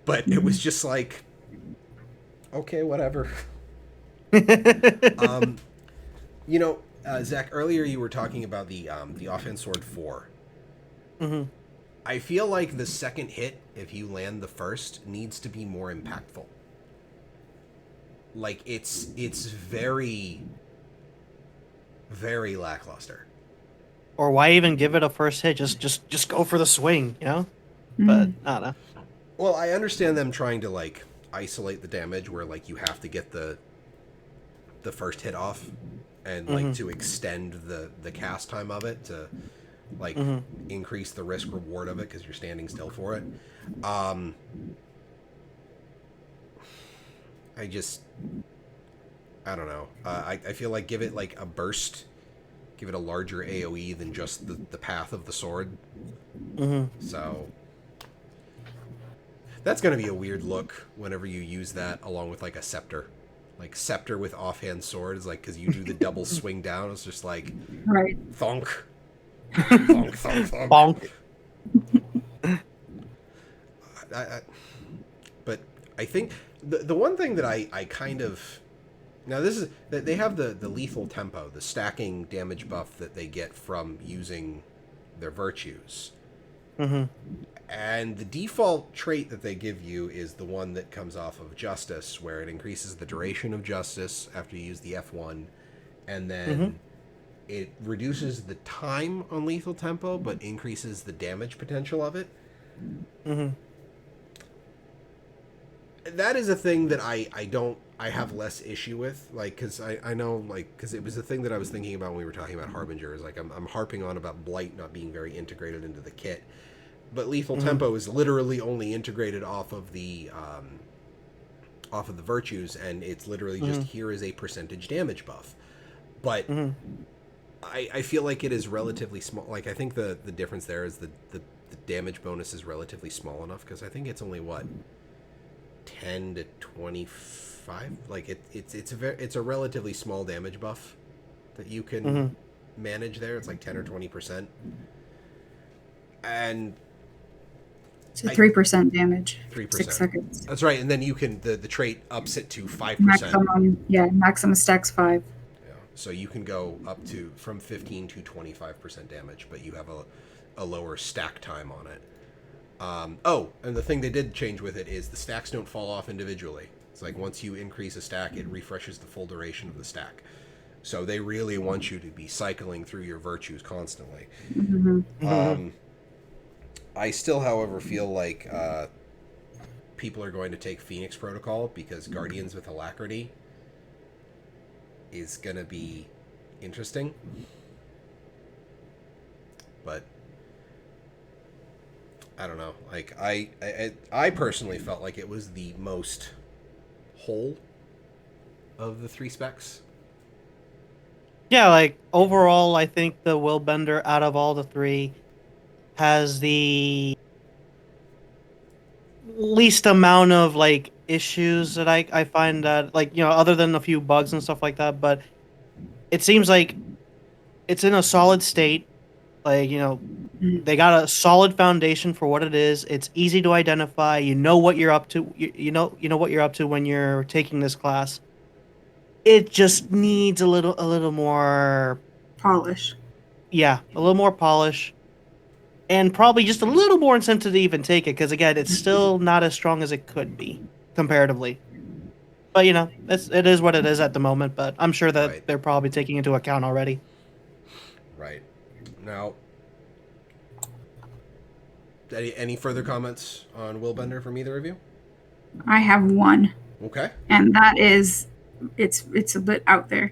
but it was just like, okay, whatever. Zach, earlier you were talking about the Offhand Sword 4. I feel like the second hit, if you land the first, needs to be more impactful. Like, it's very, very lackluster. Or why even give it a first hit? Just go for the swing, you know? But I don't know. Well, I understand them trying to, like, isolate the damage where, like, you have to get the first hit off and, like, to extend the cast time of it to, like, increase the risk reward of it because you're standing still for it. I don't know. I feel like give it, like, a burst. Give it a larger AoE than just the path of the sword. So that's going to be a weird look whenever you use that along with, like, a scepter. Like, scepter with offhand sword is like, because you do the double swing down. It's just like, thonk. Thonk, thonk, thonk. Bonk. But I think the one thing that I kind of... Now, this is... They have the lethal tempo, the stacking damage buff that they get from using their virtues. And the default trait that they give you is the one that comes off of Justice, where it increases the duration of Justice after you use the F1, and then it reduces the time on lethal tempo, but increases the damage potential of it. That is a thing that I have less issue with, like, because I know, like, because it was the thing that I was thinking about when we were talking about Harbinger, is like, I'm harping on about Blight not being very integrated into the kit. But lethal tempo is literally only integrated off of the virtues, and it's literally just, here is a percentage damage buff. But I feel like it is relatively small. Like, I think the difference there is the damage bonus is relatively small enough, because I think it's only, what, 10 to 25? Like, it's a relatively small damage buff that you can manage there. It's like 10 or 20%. And So 3% damage. 3%. 6 seconds. That's right, and then you can the trait ups it to 5%. Maximum stacks 5. Yeah. So you can go up to from 15 to 25% damage, but you have a lower stack time on it. Oh, and the thing they did change with it is the stacks don't fall off individually. It's like once you increase a stack, it refreshes the full duration of the stack. So they really want you to be cycling through your virtues constantly. I still, however, feel like people are going to take Phoenix Protocol because Guardians with Alacrity is going to be interesting. But I don't know. Like I personally felt like it was the most whole of the 3 specs. Yeah, like overall, I think the Willbender out of all the 3 has the least amount of like issues that I find that, like, other than a few bugs and stuff like that. But it seems like it's in a solid state. Like, they got a solid foundation for what it is. It's easy to identify. You know what you're up to. You know what you're up to when you're taking this class. It just needs a little more polish. Yeah, a little more polish, and probably just a little more incentive to even take it. Because again, it's still not as strong as it could be comparatively. But it is what it is at the moment. But I'm sure that they're probably taking into account already. Right. Now, any further comments on Willbender from either of you? I have one. Okay. And that is, it's a bit out there.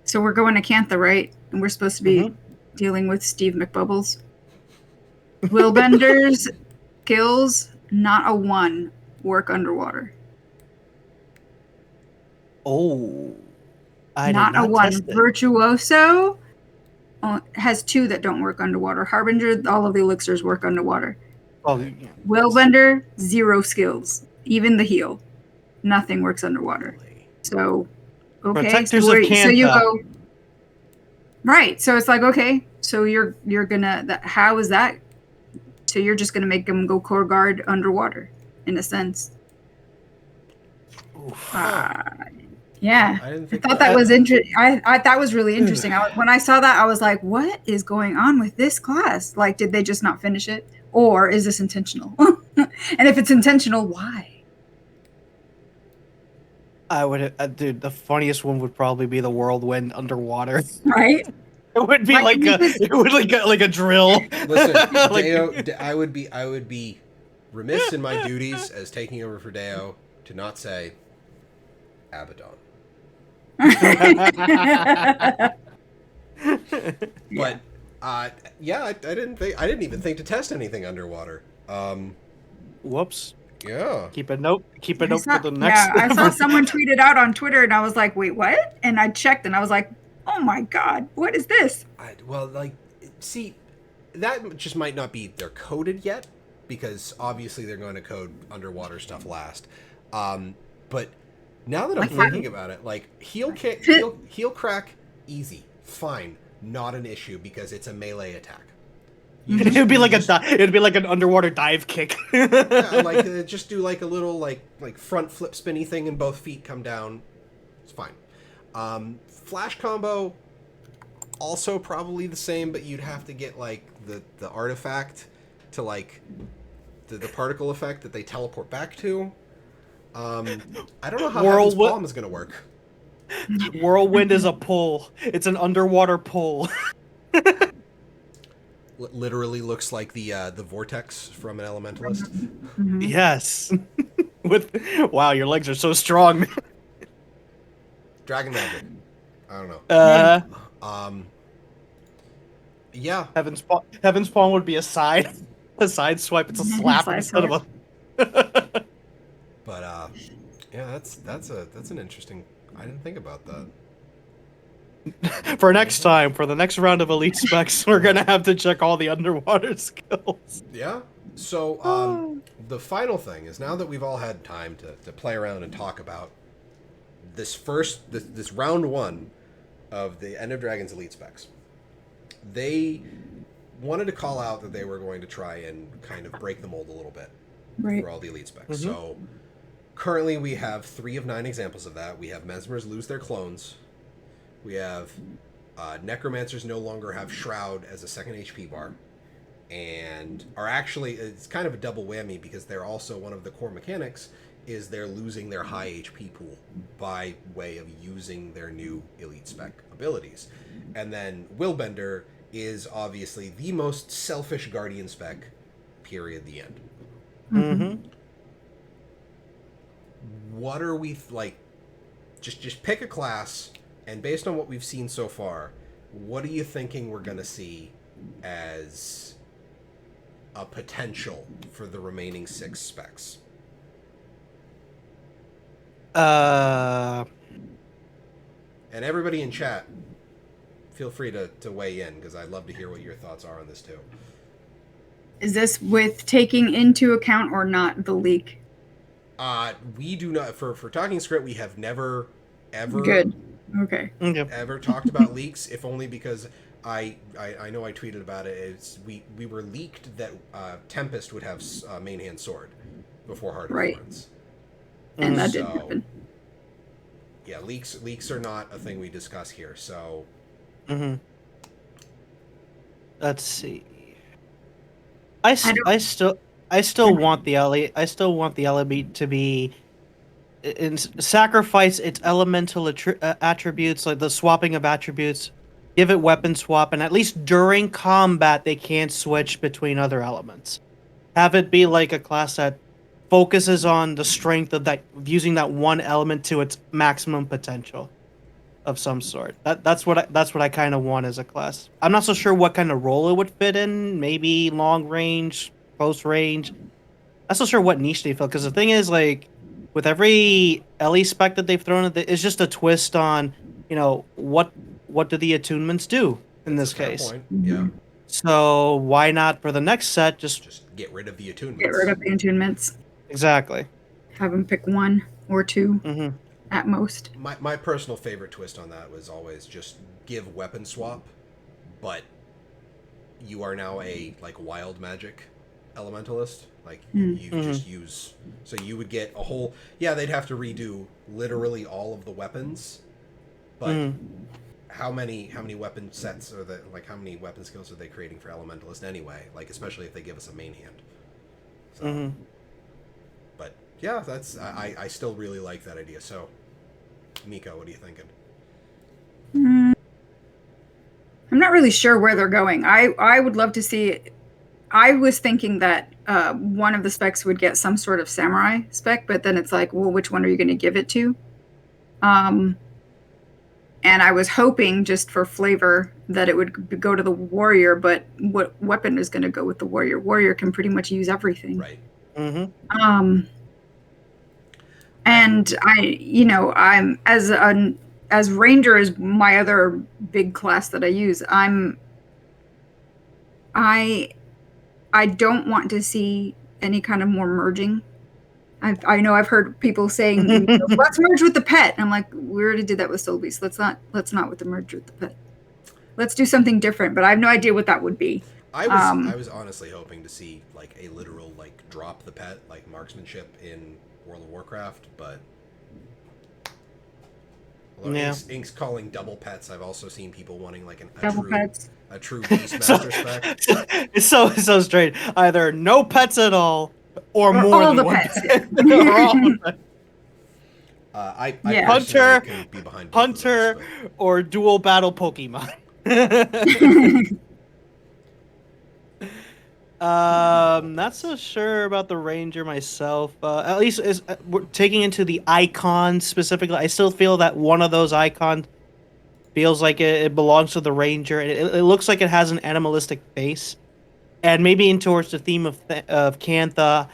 So we're going to Cantha, right? And we're supposed to be dealing with Steve McBubbles. Willbender's skills, not a 1, work underwater. Oh. Not a 1. Virtuoso has 2 that don't work underwater. Harbinger, all of the elixirs work underwater. Oh, yeah. Willbender, 0 skills. Even the heal. Nothing works underwater. So, okay. Protectors so of Cantha. So you go... Right. So it's like, okay. So you're gonna... how is that? So you're just gonna make them go core guard underwater, in a sense. Yeah, I thought that was interesting. I thought was really interesting. When I saw that, I was like, "What is going on with this class? Like, did they just not finish it, or is this intentional? And if it's intentional, why?" I would, dude. The funniest one would probably be the whirlwind underwater. Right? It would be like a drill. Listen, Deo, I would be remiss in my duties as taking over for Deo to not say Abaddon. But yeah, I didn't even think to test anything underwater. Whoops. Yeah. Keep a note for the next. Yeah, I saw someone tweet it out on Twitter, and I was like, "Wait, what?" And I checked, and I was like, "Oh my god, what is this?" See, that just might not be they're coded yet, because obviously they're going to code underwater stuff last. But now that I'm thinking about it, like heel crack, easy, fine, not an issue because it's a melee attack. It'd be like an underwater dive kick. Yeah, like just do like a little like front flip spinny thing and both feet come down. It's fine. Flash combo, also probably the same, but you'd have to get like the artifact to like the particle effect that they teleport back to. I don't know how Heaven's Palm is going to work. Whirlwind is a pull. It's an underwater pull. Literally looks like the vortex from an elementalist. Mm-hmm. Yes. Wow, your legs are so strong. Dragon magic. I don't know. Yeah. Heaven's Palm would be a side swipe. It's a slap instead of a. But yeah, that's an interesting. I didn't think about that. For next time, for the next round of elite specs, we're gonna have to check all the underwater skills. Yeah. So the final thing is, now that we've all had time to play around and talk about this round 1 of the End of Dragons elite specs, they wanted to call out that they were going to try and kind of break the mold a little bit Right. for all the elite specs. So currently we have 3 of 9 examples of that. We have Mesmers lose their clones. We have Necromancers no longer have Shroud as a second HP bar. And are actually, it's kind of a double whammy because they're also, one of the core mechanics is they're losing their high HP pool by way of using their new elite spec abilities. And then Willbender is obviously the most selfish Guardian spec, period, the end. Mm-hmm. What are we, like, just pick a class, and based on what we've seen so far, what are you thinking we're going to see as a potential for the remaining 6 specs? And everybody in chat, feel free to weigh in, because I'd love to hear what your thoughts are on this too. Is this with taking into account or not the leak? We do not, for Talking Skritt, we have never, ever... Good. Okay. Ever talked about leaks, if only because I know I tweeted about it. It's we were leaked that Tempest would have main hand sword before Heart of Thorns. And that didn't happen. Yeah, leaks are not a thing we discuss here. So, let's see. I still want the element to be sacrifice its elemental attributes, like the swapping of attributes, give it weapon swap, and at least during combat they can't switch between other elements. Have it be like a class that focuses on the strength of that, using that one element to its maximum potential of some sort. That's what I kind of want as a class. I'm not so sure what kind of role it would fit in. Maybe long range, close range. Not so sure what niche they fill, because the thing is, like, with every LE spec that they've thrown, it's just a twist on, what do the attunements do in this case? Point. Yeah. So why not for the next set just get rid of the attunements? Get rid of the attunements. Exactly. Have them pick 1 or 2 at most. My personal favorite twist on that was always just give weapon swap, but you are now a wild magic elementalist. Like you just use, so you would get a whole, they'd have to redo literally all of the weapons, but how many weapon sets are the, how many weapon skills are they creating for elementalist anyway? Like, especially if they give us a main hand. So, but yeah, that's, I still really like that idea. So, Miko, what are you thinking? I'm not really sure where they're going. I would love to see. I was thinking that one of the specs would get some sort of samurai spec, but then it's like, well, which one are you going to give it to? And I was hoping, just for flavor, that it would go to the warrior, but what weapon is going to go with the warrior? Warrior can pretty much use everything. Right. And I'm as ranger is my other big class that I use. I don't want to see any kind of more merging. I know I've heard people saying, let's merge with the pet. And I'm like, we already did that with Soul Beast. Let's not with the merge with the pet. Let's do something different, but I have no idea what that would be. I was honestly hoping to see a literal drop the pet, marksmanship in World of Warcraft, but Ink's calling double pets. I've also seen people wanting a true Beastmaster spec. It's so straight. Either no pets at all, or more all than the one pets. pet. I Hunter, can be behind Hunter, those, or dual battle Pokemon. Not so sure about the Ranger myself. At least taking into the icon specifically, I still feel that one of those icons feels like it belongs to the Ranger. It looks like it has an animalistic face, and maybe in towards the theme of Cantha,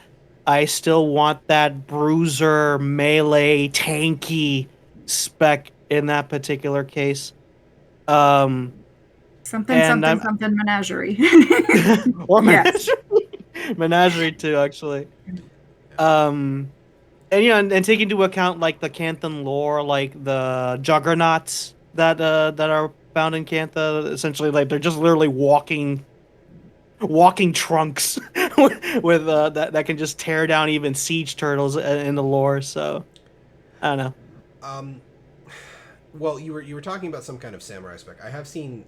I still want that bruiser, melee, tanky spec in that particular case. Something menagerie. Or menagerie. Menagerie too, actually. And and taking into account the Canthan lore, the juggernauts that are found in Cantha, essentially they're just literally walking trunks with that can just tear down even siege turtles in the lore. So I don't know. Well, you were talking about some kind of samurai spec. I have seen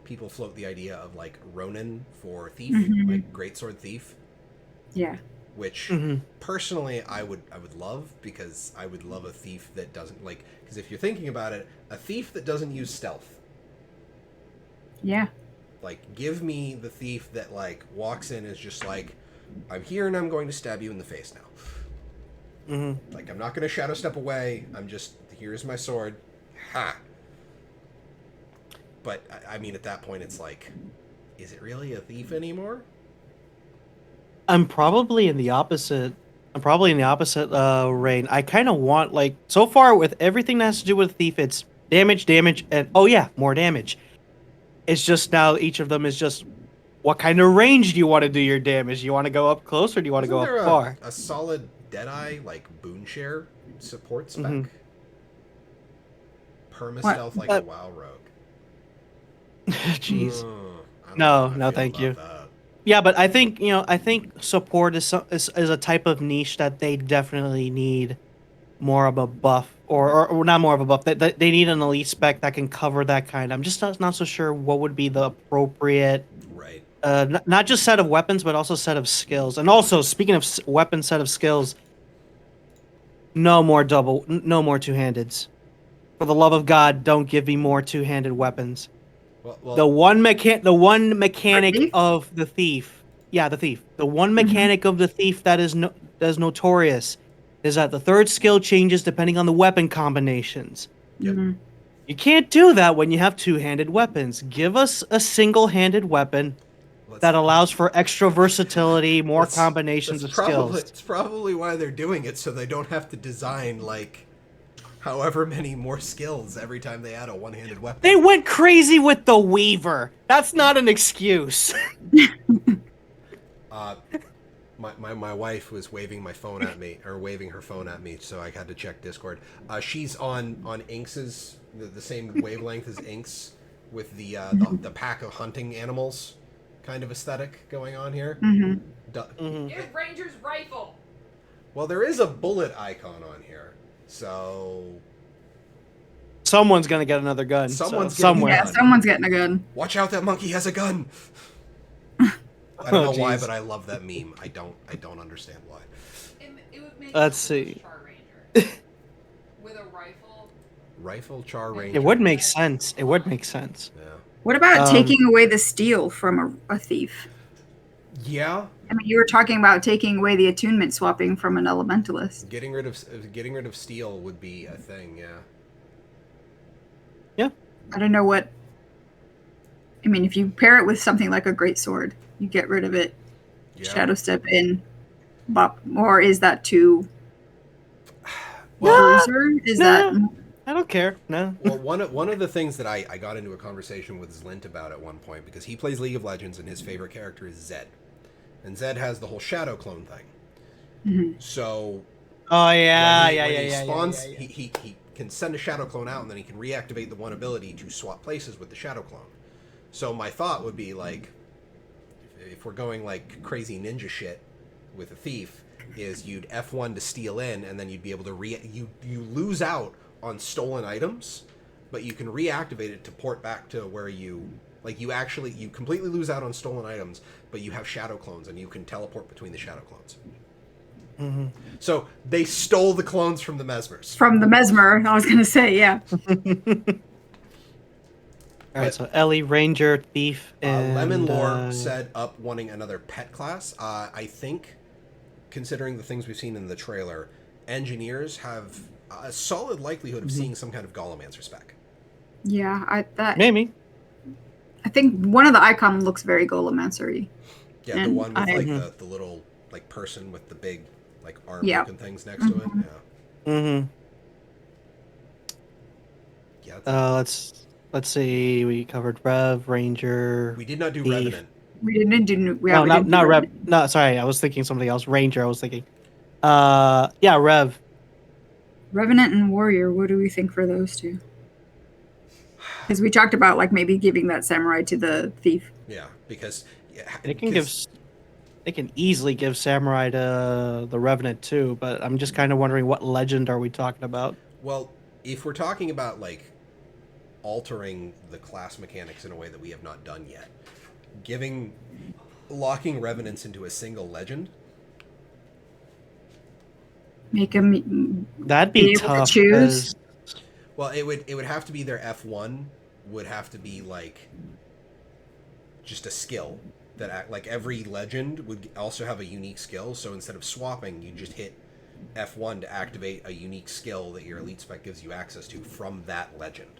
people float the idea of like Ronin for thief, like greatsword thief. Yeah. Which personally I would love, because I would love a thief that doesn't like, because if you're thinking about it, a thief that doesn't use stealth. Yeah. Like, give me the thief that like walks in is just like, I'm here and I'm going to stab you in the face now. Like, I'm not going to shadow step away. I'm just, here's my sword. Ha. But I mean, at that point, it's like, is it really a thief anymore? I'm probably in the opposite. Reign. I kind of want, like, so far with everything that has to do with thief, it's damage, and oh yeah, more damage. It's just now each of them is just, what kind of range do you want to do your damage? Do you want to go up close or do you want to go up far? A solid Deadeye, like, boon share support spec? Perma stealth like a WoW rogue. Jeez. No, thank you. Yeah, but I think support is a type of niche that they definitely need more of a buff, or not more of a buff. They need an elite spec that can cover that kind. I'm just not so sure what would be the appropriate, right? Not just set of weapons, but also set of skills. And also, speaking of weapon set of skills, no more two-handeds. For the love of God, don't give me more two-handed weapons. Well, the one mechanic of the thief. Yeah, the thief. The one mechanic of the thief that is notorious is that the third skill changes depending on the weapon combinations. Yep. You can't do that when you have two-handed weapons. Give us a single-handed weapon that allows for extra versatility, more combinations of skills. It's probably why they're doing it, so they don't have to design, like, however many more skills every time they add a one-handed weapon. They went crazy with the Weaver. That's not an excuse. My wife was waving her phone at me, so I had to check Discord. She's on Inks's, the same wavelength as Inks, with the pack of hunting animals kind of aesthetic going on here. Here's Ranger's rifle. Well, there is a bullet icon on here, so someone's gonna get another gun. Someone's getting a gun. Watch out! That monkey has a gun. I don't know why, but I love that meme. I don't understand why. It would make Let's see. Char Ranger with a rifle. Rifle Char Ranger. It would make sense. Yeah. What about taking away the steel from a thief? Yeah. I mean, you were talking about taking away the attunement swapping from an elementalist. Getting rid of steel would be a thing. Yeah. Yeah. I don't know what. I mean, if you pair it with something like a great sword, you get rid of it. Yeah. Shadow step in, bop, or is that too? That? I don't care. No. Well, one of the things that I got into a conversation with Zlint about at one point, because he plays League of Legends and his favorite character is Zed, and Zed has the whole shadow clone thing. So. Oh yeah, when he spawns, he can send a shadow clone out, and then he can reactivate the one ability to swap places with the shadow clone. So my thought would be, like, if we're going like crazy ninja shit with a thief, is you'd F1 to steal in, and then you'd be able to you lose out on stolen items, but you can reactivate it to port back to where you completely lose out on stolen items, but you have shadow clones and you can teleport between the shadow clones. So they stole the clones from the Mesmers. From the Mesmer, I was gonna say, yeah. All right, so Ellie, Ranger, Thief, and Lemon Lore said up wanting another pet class. I think, considering the things we've seen in the trailer, engineers have a solid likelihood of seeing some kind of Golemancer spec. Yeah, maybe. I think one of the icon looks very Golemancer-y. Yeah, and the one with the little like person with the big like arm looking things next to it. Yeah. Yeah. Let's see. We covered Rev, Ranger. We did not do Thief. Revenant. We didn't do. Not Rev. No, sorry. I was thinking something else. Ranger. I was thinking. Yeah, Rev. Revenant and Warrior. What do we think for those two? Because we talked about like maybe giving that samurai to the thief. Yeah, because it can give. They can easily give Samurai to the Revenant too, but I'm just kind of wondering what legend are we talking about? Well, if we're talking about like altering the class mechanics in a way that we have not done yet, locking Revenants into a single legend. Make them That'd be be able to tough. choose? 'Cause- Well, it would have to be their F1 would have to be like just a skill that like every legend would also have a unique skill. So instead of swapping, you just hit F1 to activate a unique skill that your elite spec gives you access to from that legend.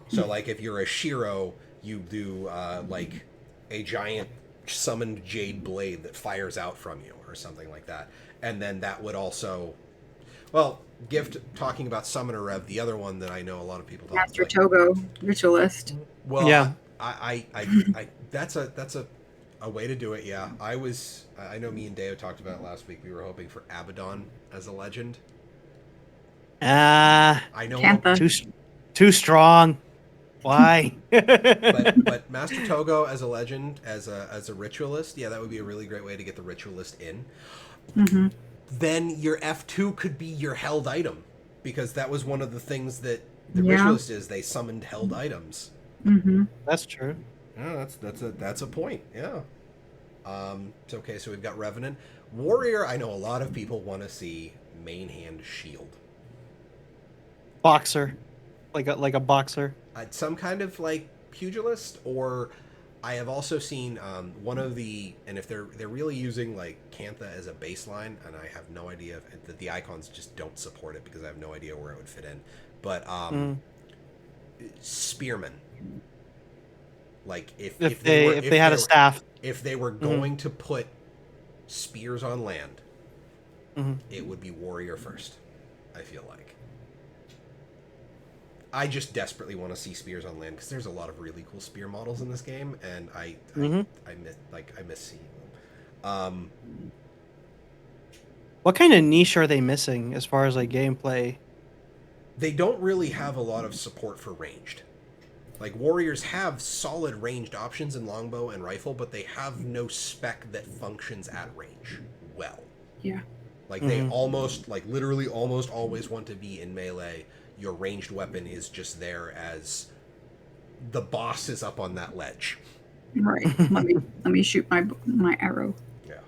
So like if you're a Shiro, you do like a giant summoned jade blade that fires out from you or something like that. And then that would also, well, Gift talking about Summoner Rev, the other one that I know a lot of people talk Master like, Togo Ritualist. well, Yeah. I that's a way to do it. Yeah, I know me and Deo talked about it last week. We were hoping for Abaddon as a legend. I know, Cantha. too strong. Why? but Master Togo as a legend, as a ritualist, yeah, that would be a really great way to get the ritualist in. Mm-hmm. Then your F2 could be your held item, because that was one of the things that the ritualist is. They summoned held items. Mm-hmm. That's true. Yeah, that's a point. Yeah. It's okay. So we've got Revenant Warrior. I know a lot of people want to see main hand shield. Boxer, like a boxer. Some kind of like pugilist, or I have also seen one of the, and if they're really using like Cantha as a baseline, and I have no idea if the icons just don't support it because I have no idea where it would fit in. But Spearman, like if they had a staff, if they were going to put spears on land, it would be Warrior first. I feel like. I just desperately want to see spears on land because there's a lot of really cool spear models in this game, and I miss seeing them. What kind of niche are they missing as far as like gameplay? They don't really have a lot of support for ranged. Like Warriors have solid ranged options in longbow and rifle, but they have no spec that functions at range well. Yeah. Like they literally almost always want to be in melee. Your ranged weapon is just there as the boss is up on that ledge. Right. let me shoot my arrow. Yeah.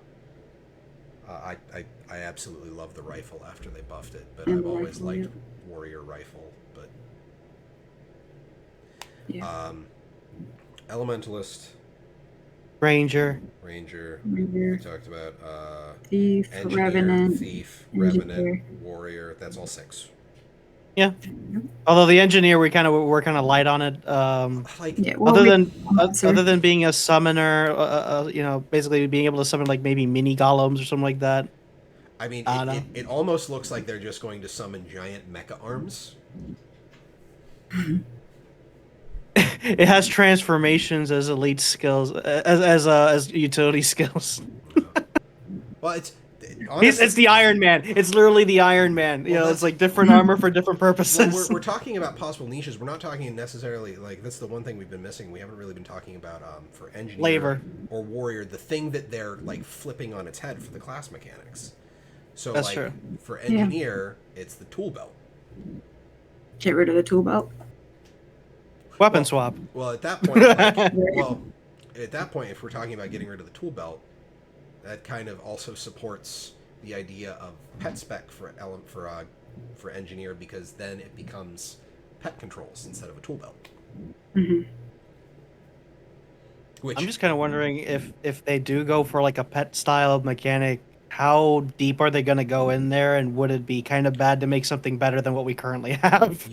I absolutely love the rifle after they buffed it, but And I've the always rifle, liked Warrior rifle. But Yeah. Elementalist, Ranger. we talked about Thief, Engineer, Revenant, Thief, Engineer. Revenant, Warrior. That's all 6. Yeah. Although the engineer, we're kind of light on it. Yeah, well, Other than being a summoner, basically being able to summon like maybe mini golems or something like that. I mean, it almost looks like they're just going to summon giant mecha arms. It has transformations as elite skills, as utility skills. Well, honestly, it's the Iron Man. It's literally the Iron Man. Well, It's like different armor for different purposes. Well, we're talking about possible niches. We're not talking necessarily like that's the one thing we've been missing. We haven't really been talking about for engineer Labor or warrior, the thing that they're like flipping on its head for the class mechanics. So That's like true. for engineer, it's the tool belt. Get rid of the tool belt. Weapon swap. Well, at that point, if we're talking about getting rid of the tool belt, that kind of also supports the idea of pet spec for engineer, because then it becomes pet controls instead of a tool belt. Mm-hmm. Which I'm just kind of wondering if they do go for like a pet style mechanic, how deep are they going to go in there, and would it be kind of bad to make something better than what we currently have?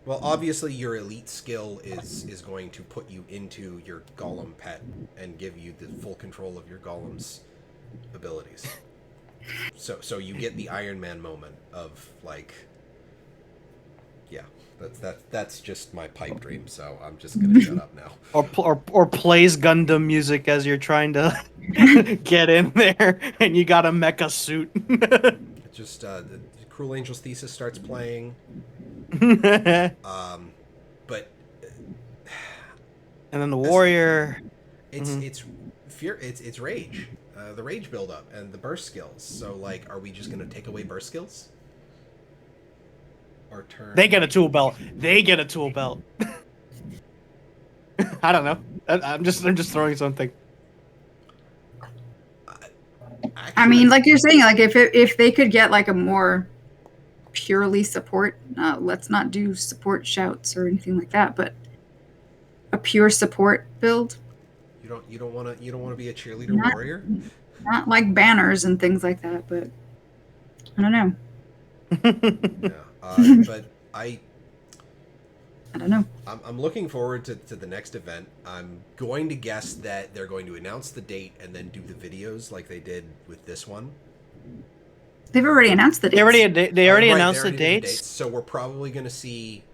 Well, obviously your elite skill is going to put you into your golem pet and give you the full control of your golem's abilities. So you get the Iron Man moment of like, yeah, that's just my pipe dream. So I'm just gonna shut up now. Or plays Gundam music as you're trying to get in there, and you got a mecha suit. Just the Cruel Angel's Thesis starts playing. But and then the warrior. it's fear. It's rage. the rage buildup and the burst skills. So, like, are we just gonna take away burst skills? Or turn? They get a tool belt. They get a tool belt. I don't know. I'm just throwing something. Actually, I mean, like you're saying, like if they could get like a more purely support, let's not do support shouts or anything like that, but a pure support build. you don't want to be a cheerleader Not- warrior. Not like banners and things like that, but I don't know. Yeah, but I don't know. I'm looking forward to the next event. I'm going to guess that they're going to announce the date and then do the videos like they did with this one. They've already announced the dates. They already Right, announced they the already did dates. So we're probably going to see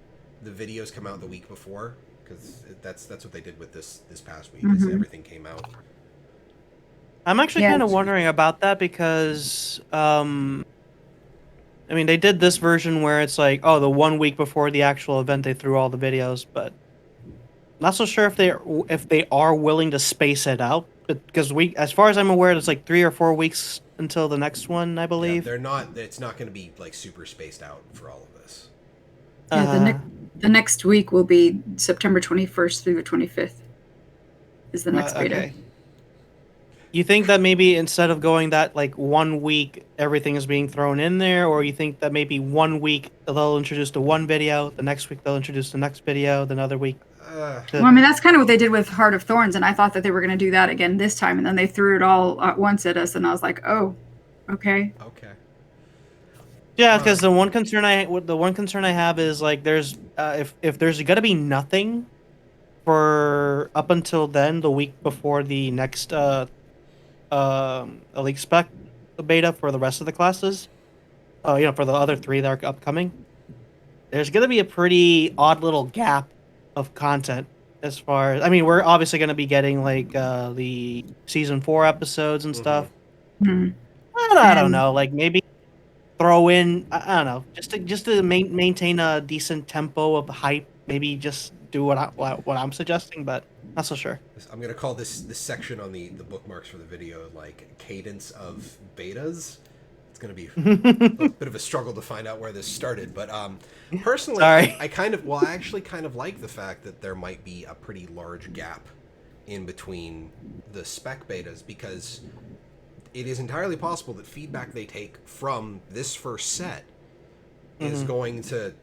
the videos come out the week before, because that's what they did with this past week. Is everything came out. I'm actually Yeah. kind of wondering about that because, I mean, they did this version where it's like, oh, the 1 week before the actual event, they threw all the videos, but not so sure if they are willing to space it out, because as far as I'm aware, it's like 3 or 4 weeks until the next one, I Yeah, believe. they're not. It's not going to be like super spaced out for all of this. Yeah, the next week will be September 21st through the 25th. Is the next beta. Okay. You think that maybe instead of going that like 1 week, everything is being thrown in there, or you think that maybe 1 week they'll introduce the one video, the next week they'll introduce the next video, the other week. Well, I mean, that's kind of what they did with Heart of Thorns, and I thought that they were going to do that again this time, and then they threw it all at once at us, and I was like, oh, okay. Okay. Yeah, because the one concern I have is like there's if there's gonna be nothing for up until then, the week before the next Elite Spec beta for the rest of the classes, for the other 3 that are upcoming, there's gonna be a pretty odd little gap of content as far as, I mean, we're obviously gonna be getting like the season 4 episodes and stuff. Hmm. I don't know, like maybe throw in, I don't know, just to maintain a decent tempo of hype. Maybe just do what I'm suggesting, but not so sure. I'm gonna call this section on the bookmarks for the video like cadence of betas. It's gonna be a bit of a struggle to find out where this started, but personally, Sorry. I actually kind of like the fact that there might be a pretty large gap in between the spec betas, because it is entirely possible that feedback they take from this first set is going to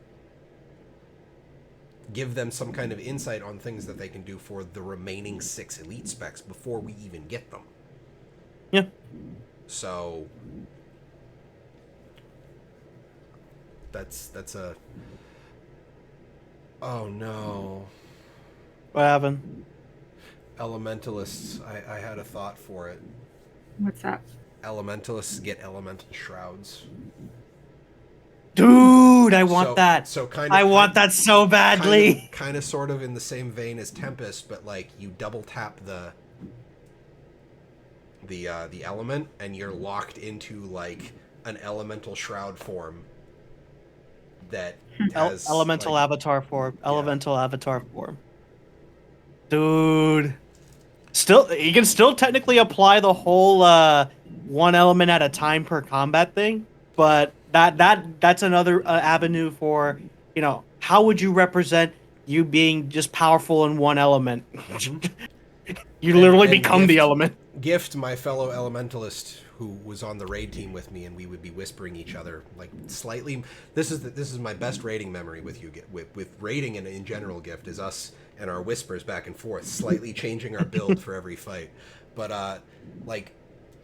give them some kind of insight on things that they can do for the remaining 6 elite specs before we even get them. Yeah. So that's a... Oh no. What happened? Elementalists. I had a thought for it. What's that? Elementalists get elemental shrouds. Dude, I want that. So I want that so badly. Kind of sort of in the same vein as Tempest, but like you double tap the element and you're locked into like an elemental shroud form that has elemental like, avatar form. Yeah. Elemental avatar form. Dude. Still, you can still technically apply the whole one element at a time per combat thing, but that's another avenue for, how would you represent you being just powerful in one element? You literally become the element. Gift, my fellow elementalist who was on the raid team with me, and we would be whispering each other like slightly. This is my best raiding memory with you. With raiding and in general, Gift is us and our whispers back and forth, slightly changing our build for every fight. But like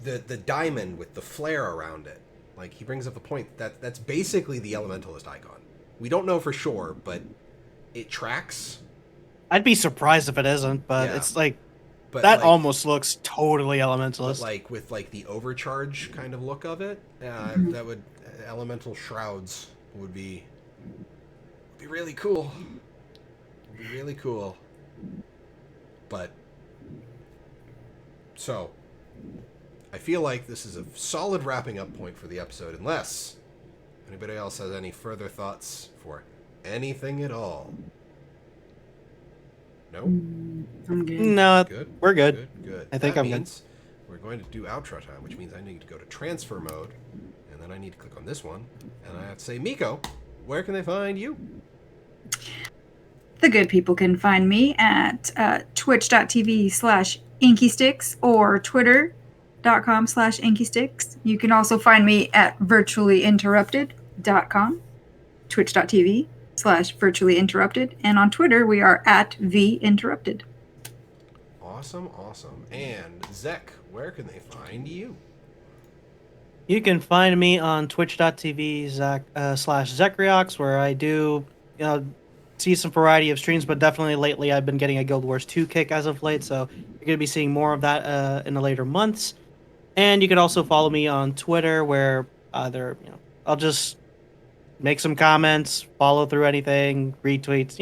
the diamond with the flare around it, like he brings up a point that's basically the elementalist icon. We don't know for sure, but it tracks. I'd be surprised if it isn't, but Yeah. it's like. But That like, almost looks totally but elementalist. like with like the overcharge kind of look of it, that would elemental shrouds would be really cool. Would be really cool. But so I feel like this is a solid wrapping up point for the episode, unless anybody else has any further thoughts for anything at all. No? I'm good. No, Good. we're good. Good. I think That I'm good. means we're going to do outro time, which means I need to go to transfer mode, and then I need to click on this one, and I have to say, Miko, where can they find you? The good people can find me at twitch.tv/inkysticks or twitter.com/inkysticks. You can also find me at virtuallyinterrupted.com, twitch.tv/virtuallyinterrupted, and on Twitter we are at vinterrupted. Awesome. And Zek, where can they find you? You can find me on twitch.tv/ZekrioX, where I do, see some variety of streams, but definitely lately I've been getting a Guild Wars 2 kick as of late, so you're going to be seeing more of that in the later months. And you can also follow me on Twitter, where either, I'll just make some comments, follow through anything, retweets,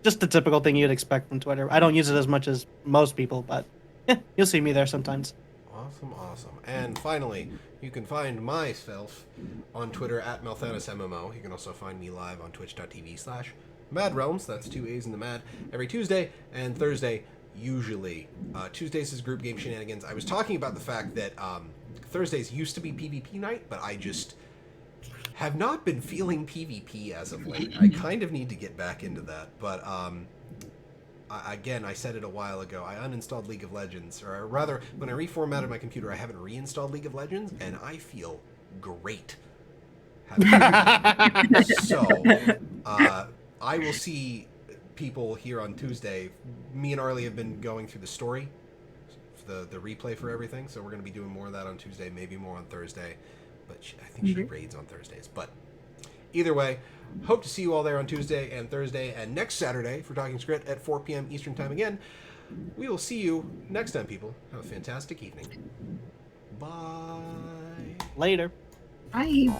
just the typical thing you'd expect from Twitter. I don't use it as much as most people, but yeah, you'll see me there sometimes. Awesome. And finally, you can find myself on Twitter at MelthanusMMO. You can also find me live on twitch.tv/MadRealms. That's 2 A's in the Mad. Every Tuesday and Thursday, usually. Tuesdays is group game shenanigans. I was talking about the fact that Thursdays used to be PvP night, but I just have not been feeling PvP as of late. I kind of need to get back into that, but again, I said it a while ago, I uninstalled League of Legends, or rather, when I reformatted my computer, I haven't reinstalled League of Legends, and I feel great. So, I will see people here on Tuesday. Me and Arlie have been going through the story, the replay for everything, so we're going to be doing more of that on Tuesday, maybe more on Thursday, but I think she raids on Thursdays. But either way, hope to see you all there on Tuesday and Thursday, and next Saturday for Talking Skritt at 4 p.m. Eastern Time again. We will see you next time, people. Have a fantastic evening. Bye. Later. Bye.